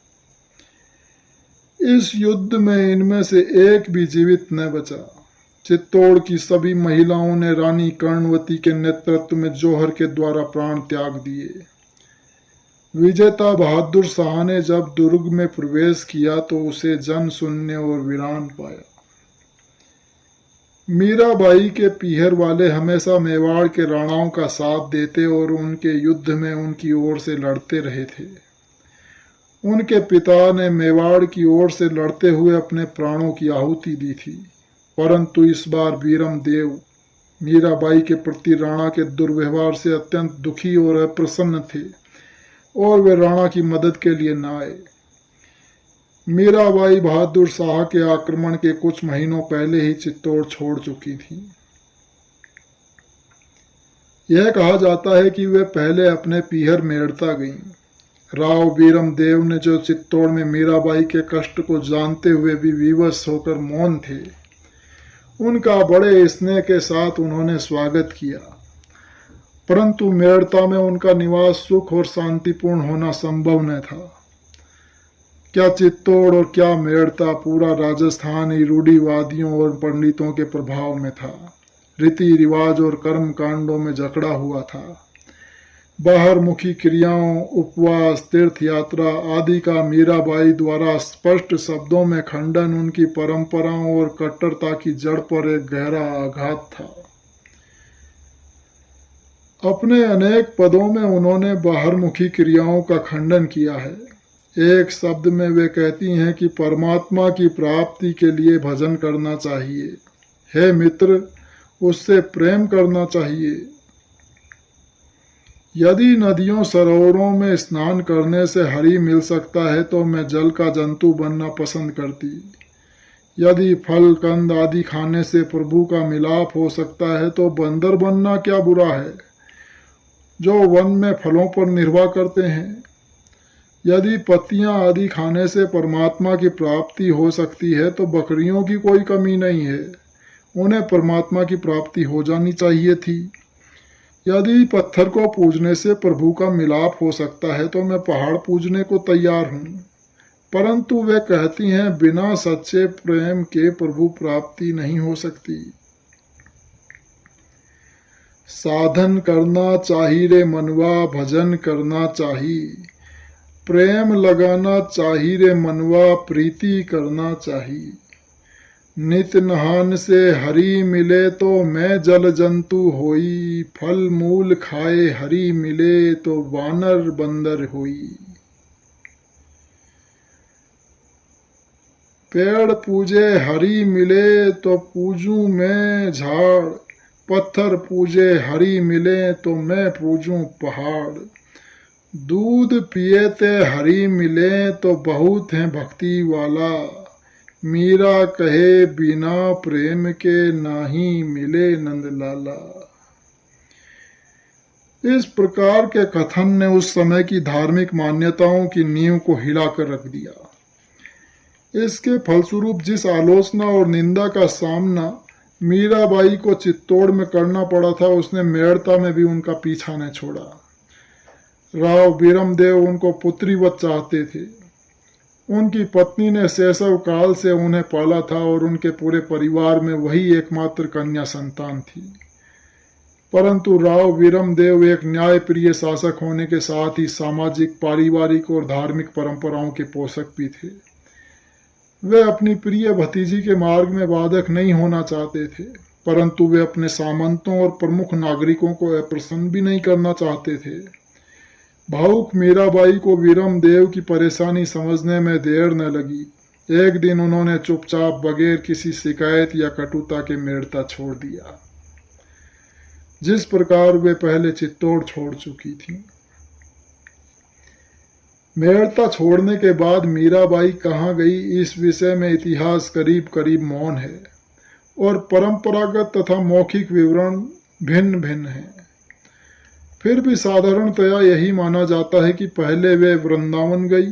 इस युद्ध में इनमें से एक भी जीवित न बचा। चित्तौड़ की सभी महिलाओं ने रानी कर्णवती के नेतृत्व में जौहर के द्वारा प्राण त्याग दिए। विजेता बहादुर शाह ने जब दुर्ग में प्रवेश किया तो उसे जन शून्य और वीरान पाया। मीराबाई के पीहर वाले हमेशा मेवाड़ के राणाओं का साथ देते और उनके युद्ध में उनकी ओर से लड़ते रहे थे। उनके पिता ने मेवाड़ की ओर से लड़ते हुए अपने प्राणों की आहुति दी थी। परंतु इस बार बीरम देव मीराबाई के प्रति राणा के दुर्व्यवहार से अत्यंत दुखी और अप्रसन्न थे और वे राणा की मदद के लिए न आए। मीराबाई बहादुर शाह के आक्रमण के कुछ महीनों पहले ही चित्तौड़ छोड़ चुकी थी। यह कहा जाता है कि वे पहले अपने पीहर मेड़ता गईं। राव बीरम देव ने जो चित्तौड़ में मीराबाई के कष्ट को जानते हुए भी विवश होकर मौन थे, उनका बड़े स्नेह के साथ उन्होंने स्वागत किया। परंतु मेड़ता में उनका निवास सुख और शांतिपूर्ण होना संभव न था। क्या चित्तौड़ और क्या मेड़ता, पूरा राजस्थान ही रूढ़िवादियों और पंडितों के प्रभाव में था। रीति रिवाज और कर्म कांडों में जकड़ा हुआ था। बाहरमुखी क्रियाओं, उपवास, तीर्थ यात्रा आदि का मीराबाई द्वारा स्पष्ट शब्दों में खंडन उनकी परंपराओं और कट्टरता की जड़ पर एक गहरा आघात था। अपने अनेक पदों में उन्होंने बाहरमुखी क्रियाओं का खंडन किया है। एक शब्द में वे कहती हैं कि परमात्मा की प्राप्ति के लिए भजन करना चाहिए। हे मित्र, उससे प्रेम करना चाहिए। यदि नदियों सरोवरों में स्नान करने से हरि मिल सकता है तो मैं जल का जंतु बनना पसंद करती। यदि फल कंद आदि खाने से प्रभु का मिलाप हो सकता है तो बंदर बनना क्या बुरा है, जो वन में फलों पर निर्वाह करते हैं। यदि पत्तियां आदि खाने से परमात्मा की प्राप्ति हो सकती है तो बकरियों की कोई कमी नहीं है, उन्हें परमात्मा की प्राप्ति हो जानी चाहिए थी। यदि पत्थर को पूजने से प्रभु का मिलाप हो सकता है तो मैं पहाड़ पूजने को तैयार हूँ। परंतु वे कहती हैं बिना सच्चे प्रेम के प्रभु प्राप्ति नहीं हो सकती। साधन करना चाहिए रे मनवा, भजन करना चाहिए। प्रेम लगाना चाहिए रे मनवा, प्रीति करना चाहिए। नित नहान से हरि मिले तो मैं जल जंतु होई, फल मूल खाए हरि मिले तो वानर बंदर होई। पेड़ पूजे हरि मिले तो पूजूं मैं झाड़, पत्थर पूजे हरि मिले तो मैं पूजूं पहाड़। दूध पिए ते हरि मिले तो बहुत है भक्ति वाला, मीरा कहे बिना प्रेम के नाही मिले नंद लाला। इस प्रकार के कथन ने उस समय की धार्मिक मान्यताओं की नींव को हिलाकर रख दिया। इसके फलस्वरूप जिस आलोचना और निंदा का सामना मीराबाई को चित्तौड़ में करना पड़ा था, उसने मेड़ता में भी उनका पीछा न छोड़ा। राव बीरमदेव उनको पुत्रीवत चाहते थे। उनकी पत्नी ने शैशव काल से उन्हें पाला था और उनके पूरे परिवार में वही एकमात्र कन्या संतान थी। परंतु राव बीरमदेव एक न्यायप्रिय शासक होने के साथ ही सामाजिक, पारिवारिक और धार्मिक परंपराओं के पोषक भी थे। वे अपनी प्रिय भतीजी के मार्ग में बाधक नहीं होना चाहते थे, परंतु वे अपने सामंतों और प्रमुख नागरिकों को अप्रसन्न भी नहीं करना चाहते थे। भावुक मीराबाई को बीरमदेव की परेशानी समझने में देर न लगी। एक दिन उन्होंने चुपचाप बगैर किसी शिकायत या कटुता के मेड़ता छोड़ दिया, जिस प्रकार वे पहले चित्तौड़ छोड़ चुकी थीं। मेड़ता छोड़ने के बाद मीराबाई कहाँ गई, इस विषय में इतिहास करीब करीब मौन है और परंपरागत तथा मौखिक विवरण भिन्न भिन्न हैं। फिर भी साधारणतया यही माना जाता है कि पहले वे वृंदावन गई।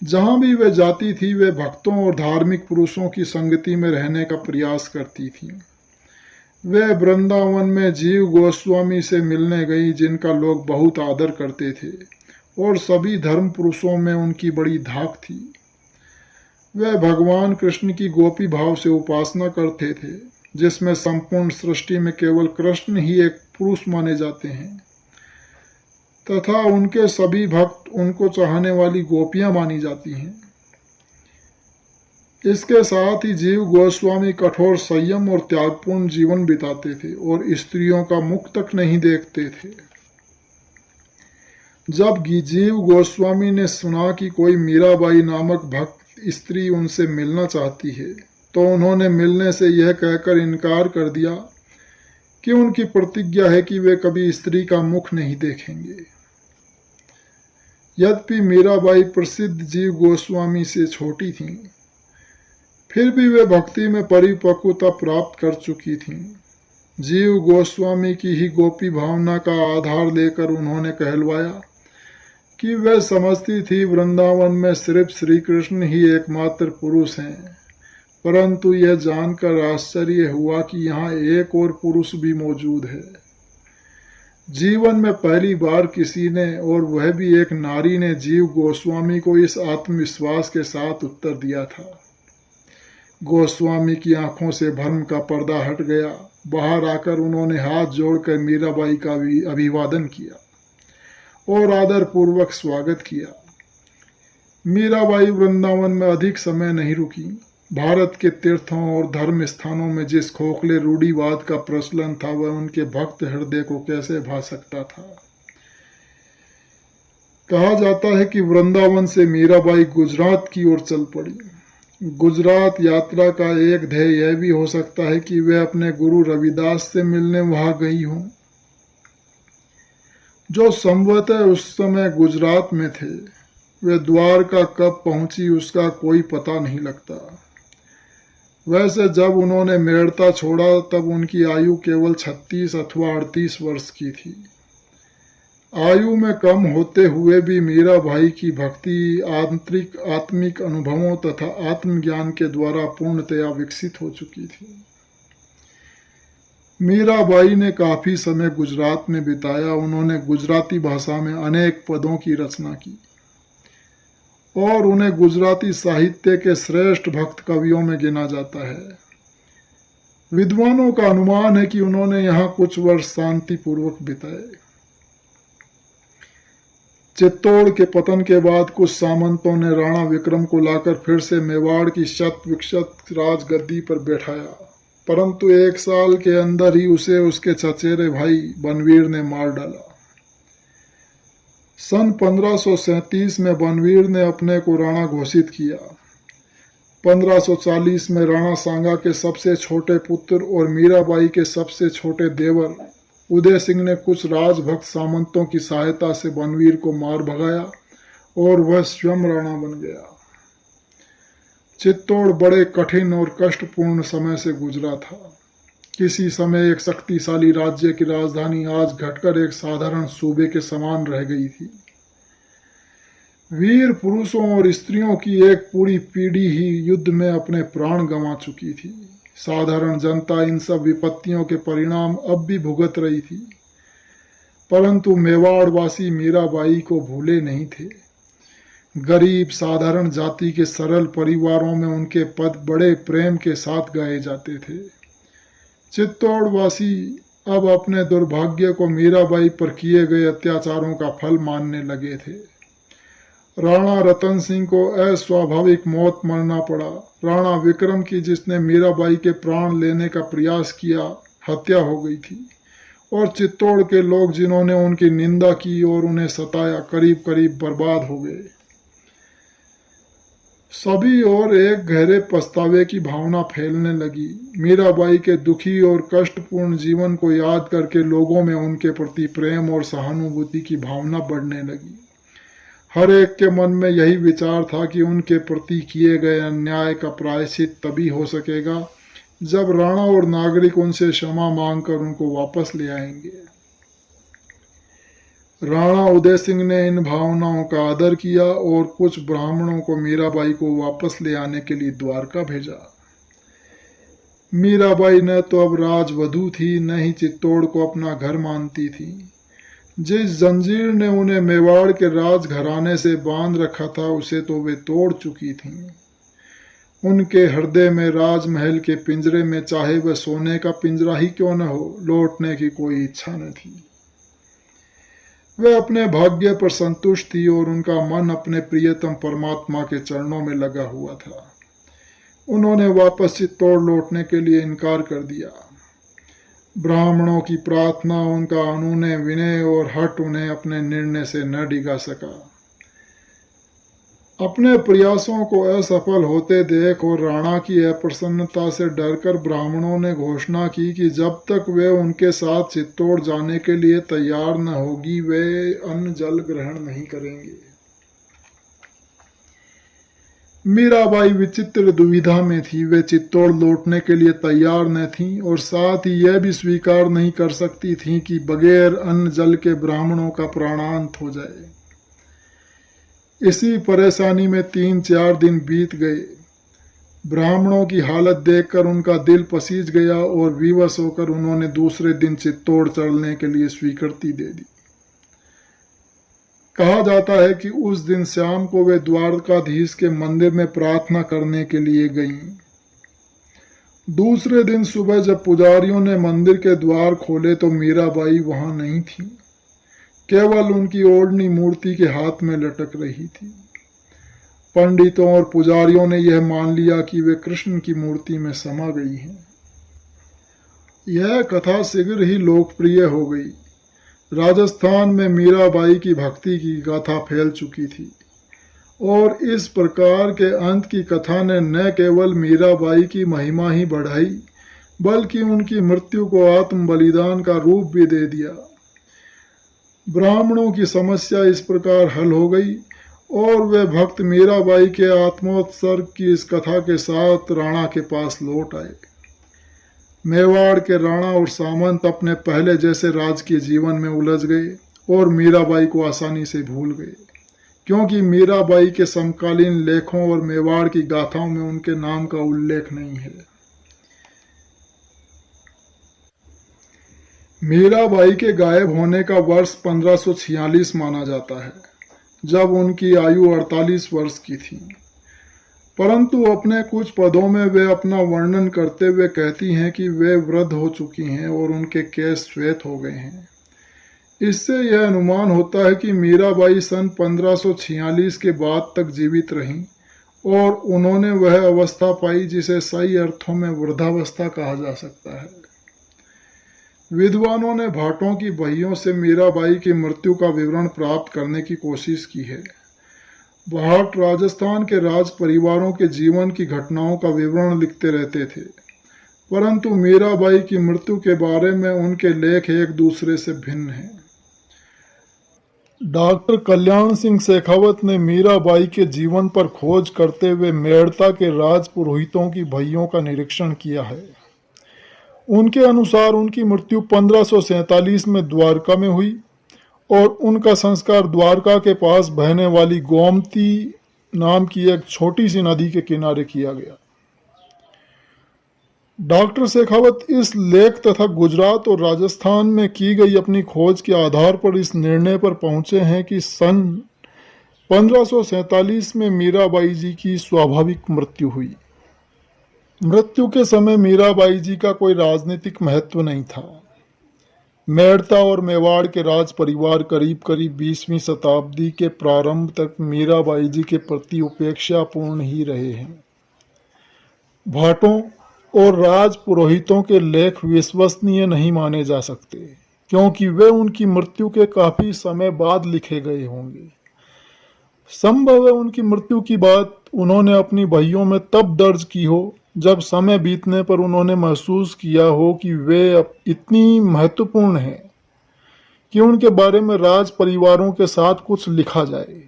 जहाँ भी वे जाती थी, वे भक्तों और धार्मिक पुरुषों की संगति में रहने का प्रयास करती थी। वे वृंदावन में जीव गोस्वामी से मिलने गई, जिनका लोग बहुत आदर करते थे और सभी धर्म पुरुषों में उनकी बड़ी धाक थी। वे भगवान कृष्ण की गोपी भाव से उपासना करते थे, जिसमें संपूर्ण सृष्टि में केवल कृष्ण ही एक पुरुष माने जाते हैं तथा उनके सभी भक्त उनको चाहने वाली गोपियां मानी जाती हैं। इसके साथ ही जीव गोस्वामी कठोर संयम और त्यागपूर्ण जीवन बिताते थे और स्त्रियों का मुख तक नहीं देखते थे। जब जीव गोस्वामी ने सुना कि कोई मीराबाई नामक भक्त स्त्री उनसे मिलना चाहती है, तो उन्होंने मिलने से यह कहकर इनकार कर दिया कि उनकी प्रतिज्ञा है कि वे कभी स्त्री का मुख नहीं देखेंगे। यद्यपि मीराबाई प्रसिद्ध जीव गोस्वामी से छोटी थीं, फिर भी वे भक्ति में परिपक्वता प्राप्त कर चुकी थीं। जीव गोस्वामी की ही गोपी भावना का आधार लेकर उन्होंने कहलवाया कि वे समझती थी वृंदावन में सिर्फ श्री कृष्ण ही एकमात्र पुरुष हैं, परंतु यह जानकर आश्चर्य हुआ कि यहाँ एक और पुरुष भी मौजूद है। जीवन में पहली बार किसी ने, और वह भी एक नारी ने, जीव गोस्वामी को इस आत्मविश्वास के साथ उत्तर दिया था। गोस्वामी की आंखों से भ्रम का पर्दा हट गया। बाहर आकर उन्होंने हाथ जोड़कर मीराबाई का अभिवादन किया और आदर पूर्वक स्वागत किया। मीराबाई वृंदावन में अधिक समय नहीं रुकी। भारत के तीर्थों और धर्म स्थानों में जिस खोखले रूढ़िवाद का प्रचलन था, वह उनके भक्त हृदय को कैसे भा सकता था। कहा जाता है कि वृंदावन से मीराबाई गुजरात की ओर चल पड़ी। गुजरात यात्रा का एक ध्येय यह भी हो सकता है कि वे अपने गुरु रविदास से मिलने वहां गई हों, जो संभवतः उस समय गुजरात में थे। वे द्वारका कब पहुंची उसका कोई पता नहीं लगता। वैसे जब उन्होंने मेड़ता छोड़ा तब उनकी आयु केवल 36 अथवा 38 वर्ष की थी। आयु में कम होते हुए भी मीराबाई की भक्ति आंतरिक आत्मिक अनुभवों तथा आत्मज्ञान के द्वारा पूर्णतया विकसित हो चुकी थी। मीराबाई ने काफी समय गुजरात में बिताया। उन्होंने गुजराती भाषा में अनेक पदों की रचना की और उन्हें गुजराती साहित्य के श्रेष्ठ भक्त कवियों में गिना जाता है। विद्वानों का अनुमान है कि उन्होंने यहाँ कुछ वर्ष शांतिपूर्वक बिताए। चित्तौड़ के पतन के बाद कुछ सामंतों ने राणा विक्रम को लाकर फिर से मेवाड़ की शत विकसित राजगद्दी पर बैठाया, परंतु 1 साल के अंदर ही उसे उसके चचेरे भाई बनवीर ने मार डाला। सन 1537 में बनवीर ने अपने को राणा घोषित किया। 1540 में राणा सांगा के सबसे छोटे पुत्र और मीराबाई के सबसे छोटे देवर उदय सिंह ने कुछ राजभक्त सामंतों की सहायता से बनवीर को मार भगाया और वह स्वयं राणा बन गया। चित्तौड़ बड़े कठिन और कष्टपूर्ण समय से गुजरा था। किसी समय एक शक्तिशाली राज्य की राजधानी आज घटकर एक साधारण सूबे के समान रह गई थी। वीर पुरुषों और स्त्रियों की एक पूरी पीढ़ी ही युद्ध में अपने प्राण गंवा चुकी थी। साधारण जनता इन सब विपत्तियों के परिणाम अब भी भुगत रही थी, परंतु मेवाड़वासी मीराबाई को भूले नहीं थे। गरीब साधारण जाति के सरल परिवारों में उनके पद बड़े प्रेम के साथ गाए जाते थे। चित्तौड़वासी अब अपने दुर्भाग्य को मीराबाई पर किए गए अत्याचारों का फल मानने लगे थे। राणा रतन सिंह को अस्वाभाविक मौत मरना पड़ा। राणा विक्रम की, जिसने मीराबाई के प्राण लेने का प्रयास किया, हत्या हो गई थी और चित्तौड़ के लोग जिन्होंने उनकी निंदा की और उन्हें सताया, करीब करीब बर्बाद हो गए। सभी और एक गहरे पछतावे की भावना फैलने लगी। मीराबाई के दुखी और कष्टपूर्ण जीवन को याद करके लोगों में उनके प्रति प्रेम और सहानुभूति की भावना बढ़ने लगी। हर एक के मन में यही विचार था कि उनके प्रति किए गए अन्याय का प्रायश्चित तभी हो सकेगा जब राणा और नागरिक उनसे क्षमा मांगकर उनको वापस ले आएंगे। राणा उदय सिंह ने इन भावनाओं का आदर किया और कुछ ब्राह्मणों को मीराबाई को वापस ले आने के लिए द्वारका भेजा। मीराबाई न तो अब राजवधू थी, न ही चित्तौड़ को अपना घर मानती थी। जिस जंजीर ने उन्हें मेवाड़ के राज घराने से बांध रखा था, उसे तो वे तोड़ चुकी थीं। उनके हृदय में राजमहल के पिंजरे में, चाहे वह सोने का पिंजरा ही क्यों न हो, लौटने की कोई इच्छा न थी। वे अपने भाग्य पर संतुष्ट थी और उनका मन अपने प्रियतम परमात्मा के चरणों में लगा हुआ था। उन्होंने वापस चित्तौड़ लौटने के लिए इनकार कर दिया। ब्राह्मणों की प्रार्थना, उनका अनुनय विनय और हठ उन्हें अपने निर्णय से न डिगा सका। अपने प्रयासों को असफल होते देख और राणा की अप्रसन्नता से डरकर ब्राह्मणों ने घोषणा की कि जब तक वे उनके साथ चित्तौड़ जाने के लिए तैयार न होगी, वे अन्न जल ग्रहण नहीं करेंगे। मीराबाई विचित्र दुविधा में थी। वे चित्तौड़ लौटने के लिए तैयार न थीं और साथ ही यह भी स्वीकार नहीं कर सकती थीं कि बगैर अन्न जल के ब्राह्मणों का प्राणांत हो जाए। इसी परेशानी में 3-4 दिन बीत गए। ब्राह्मणों की हालत देखकर उनका दिल पसीज गया और विवश होकर उन्होंने दूसरे दिन चित्तौड़ चलने के लिए स्वीकृति दे दी। कहा जाता है कि उस दिन शाम को वे द्वारकाधीश के मंदिर में प्रार्थना करने के लिए गईं। दूसरे दिन सुबह जब पुजारियों ने मंदिर के द्वार खोले तो मीराबाई वहां नहीं थी। केवल उनकी ओढ़नी मूर्ति के हाथ में लटक रही थी। पंडितों और पुजारियों ने यह मान लिया कि वे कृष्ण की मूर्ति में समा गई हैं। यह कथा शीघ्र ही लोकप्रिय हो गई। राजस्थान में मीराबाई की भक्ति की गाथा फैल चुकी थी और इस प्रकार के अंत की कथा ने न केवल मीराबाई की महिमा ही बढ़ाई, बल्कि उनकी मृत्यु को आत्म बलिदान का रूप भी दे दिया। ब्राह्मणों की समस्या इस प्रकार हल हो गई और वे भक्त मीराबाई के आत्मोत्सर्ग की इस कथा के साथ राणा के पास लौट आए। मेवाड़ के राणा और सामंत अपने पहले जैसे राजकीय जीवन में उलझ गए और मीराबाई को आसानी से भूल गए, क्योंकि मीराबाई के समकालीन लेखों और मेवाड़ की गाथाओं में उनके नाम का उल्लेख नहीं है। मीराबाई के गायब होने का वर्ष 1546 माना जाता है, जब उनकी आयु 48 वर्ष की थी। परंतु अपने कुछ पदों में वे अपना वर्णन करते हुए कहती हैं कि वे वृद्ध हो चुकी हैं और उनके केश श्वेत हो गए हैं। इससे यह अनुमान होता है कि मीराबाई सन 1546 के बाद तक जीवित रहीं और उन्होंने वह अवस्था पाई जिसे सही अर्थों में वृद्धावस्था कहा जा सकता है। विद्वानों ने भाटों की बहियों से मीराबाई की मृत्यु का विवरण प्राप्त करने की कोशिश की है। भाट राजस्थान के राज परिवारों के जीवन की घटनाओं का विवरण लिखते रहते थे, परंतु मीराबाई की मृत्यु के बारे में उनके लेख एक दूसरे से भिन्न हैं। डॉक्टर कल्याण सिंह शेखावत ने मीराबाई के जीवन पर खोज करते हुए मेड़ता के राज पुरोहितों की भइयों का निरीक्षण किया है। उनके अनुसार उनकी मृत्यु 1547 में द्वारका में हुई और उनका संस्कार द्वारका के पास बहने वाली गोमती नाम की एक छोटी सी नदी के किनारे किया गया। डॉक्टर शेखावत इस लेख तथा गुजरात और राजस्थान में की गई अपनी खोज के आधार पर इस निर्णय पर पहुंचे हैं कि सन 1547 में मीराबाई जी की स्वाभाविक मृत्यु हुई। मृत्यु के समय मीराबाई जी का कोई राजनीतिक महत्व नहीं था। मेड़ता और मेवाड़ के राज परिवार करीब करीब 20वीं शताब्दी के प्रारंभ तक मीराबाई जी के प्रति उपेक्षापूर्ण ही रहे हैं। भाटों और राज पुरोहितों के लेख विश्वसनीय नहीं माने जा सकते, क्योंकि वे उनकी मृत्यु के काफी समय बाद लिखे गए होंगे। संभव है उनकी मृत्यु की बात उन्होंने अपनी बहियों में तब दर्ज की हो जब समय बीतने पर उन्होंने महसूस किया हो कि वे अब इतनी महत्वपूर्ण हैं कि उनके बारे में राज परिवारों के साथ कुछ लिखा जाए।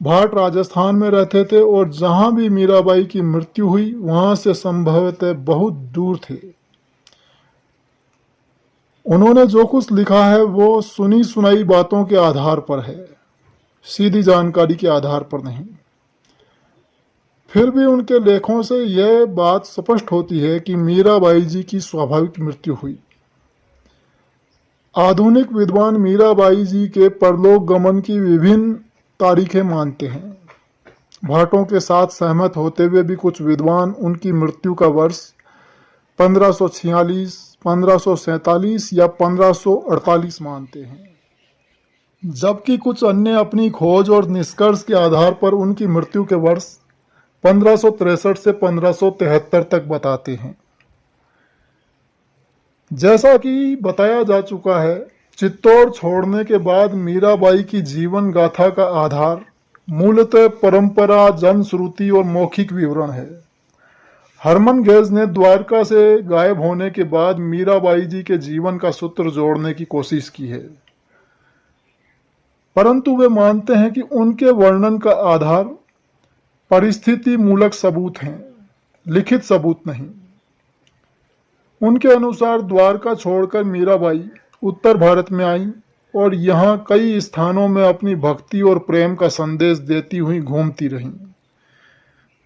भाट राजस्थान में रहते थे और जहां भी मीराबाई की मृत्यु हुई वहां से संभवतः बहुत दूर थे। उन्होंने जो कुछ लिखा है वो सुनी सुनाई बातों के आधार पर है, सीधी जानकारी के आधार पर नहीं। फिर भी उनके लेखों से यह बात स्पष्ट होती है कि मीराबाई जी की स्वाभाविक मृत्यु हुई। आधुनिक विद्वान मीराबाई जी के परलोक गमन की विभिन्न तारीखें मानते हैं। भाटों के साथ सहमत होते हुए भी कुछ विद्वान उनकी मृत्यु का वर्ष 1546, 1547 या 1548 मानते हैं, जबकि कुछ अन्य अपनी खोज और निष्कर्ष के आधार पर उनकी मृत्यु के वर्ष 1563 से 1573 तक बताते हैं। जैसा कि बताया जा चुका है, चित्तौड़ छोड़ने के बाद मीराबाई की जीवन गाथा का आधार मूलतः परंपरा, जनश्रुति और मौखिक विवरण है। हरमन गेज ने द्वारका से गायब होने के बाद मीराबाई जी के जीवन का सूत्र जोड़ने की कोशिश की है, परंतु वे मानते हैं कि उनके वर्णन का आधार परिस्थिति मूलक सबूत हैं, लिखित सबूत नहीं। उनके अनुसार द्वारका छोड़कर मीराबाई उत्तर भारत में आई और यहाँ कई स्थानों में अपनी भक्ति और प्रेम का संदेश देती हुई घूमती रहीं।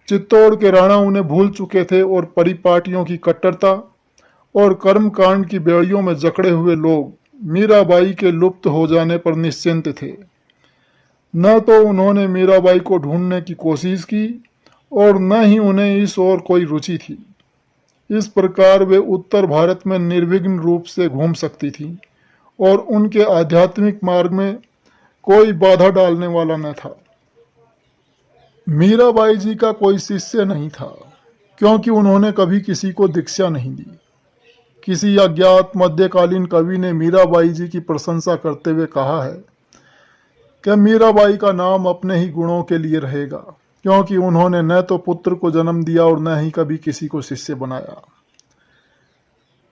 चित्तौड़ के राणा उन्हें भूल चुके थे और परिपाटियों की कट्टरता और कर्मकांड की बेड़ियों में जकड़े हुए लोग मीराबाई के लुप्त हो जाने पर निश्चिंत थे। न तो उन्होंने मीराबाई को ढूंढने की कोशिश की और न ही उन्हें इस ओर कोई रुचि थी। इस प्रकार वे उत्तर भारत में निर्विघ्न रूप से घूम सकती थी और उनके आध्यात्मिक मार्ग में कोई बाधा डालने वाला न था। मीराबाई जी का कोई शिष्य नहीं था, क्योंकि उन्होंने कभी किसी को दीक्षा नहीं दी। किसी अज्ञात मध्यकालीन कवि ने मीराबाई जी की प्रशंसा करते हुए कहा है कि मीराबाई का नाम अपने ही गुणों के लिए रहेगा, क्योंकि उन्होंने न तो पुत्र को जन्म दिया और न ही कभी किसी को शिष्य बनाया।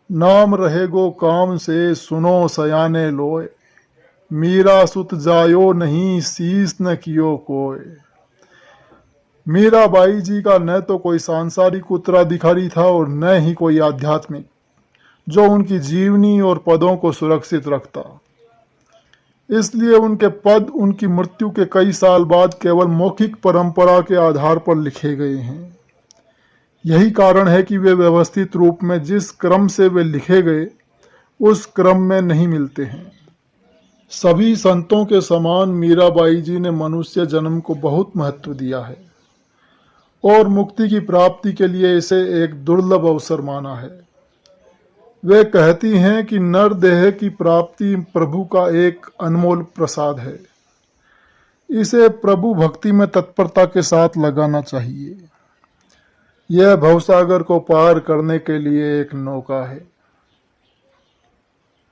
नाम रहेगो काम से सुनो सयाने लोए, मीरा सुत जायो नहीं शीस न कियो कोय। मीराबाई जी का न तो कोई सांसारिक उत्तराधिकारी था और न ही कोई आध्यात्मिक, जो उनकी जीवनी और पदों को सुरक्षित रखता। इसलिए उनके पद उनकी मृत्यु के कई साल बाद केवल मौखिक परंपरा के आधार पर लिखे गए हैं। यही कारण है कि वे व्यवस्थित रूप में जिस क्रम से वे लिखे गए उस क्रम में नहीं मिलते हैं। सभी संतों के समान मीराबाई जी ने मनुष्य जन्म को बहुत महत्व दिया है और मुक्ति की प्राप्ति के लिए इसे एक दुर्लभ अवसर माना है। वे कहती हैं कि नर देह की प्राप्ति प्रभु का एक अनमोल प्रसाद है। इसे प्रभु भक्ति में तत्परता के साथ लगाना चाहिए। यह भवसागर को पार करने के लिए एक नौका है।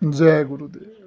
जय गुरुदेव।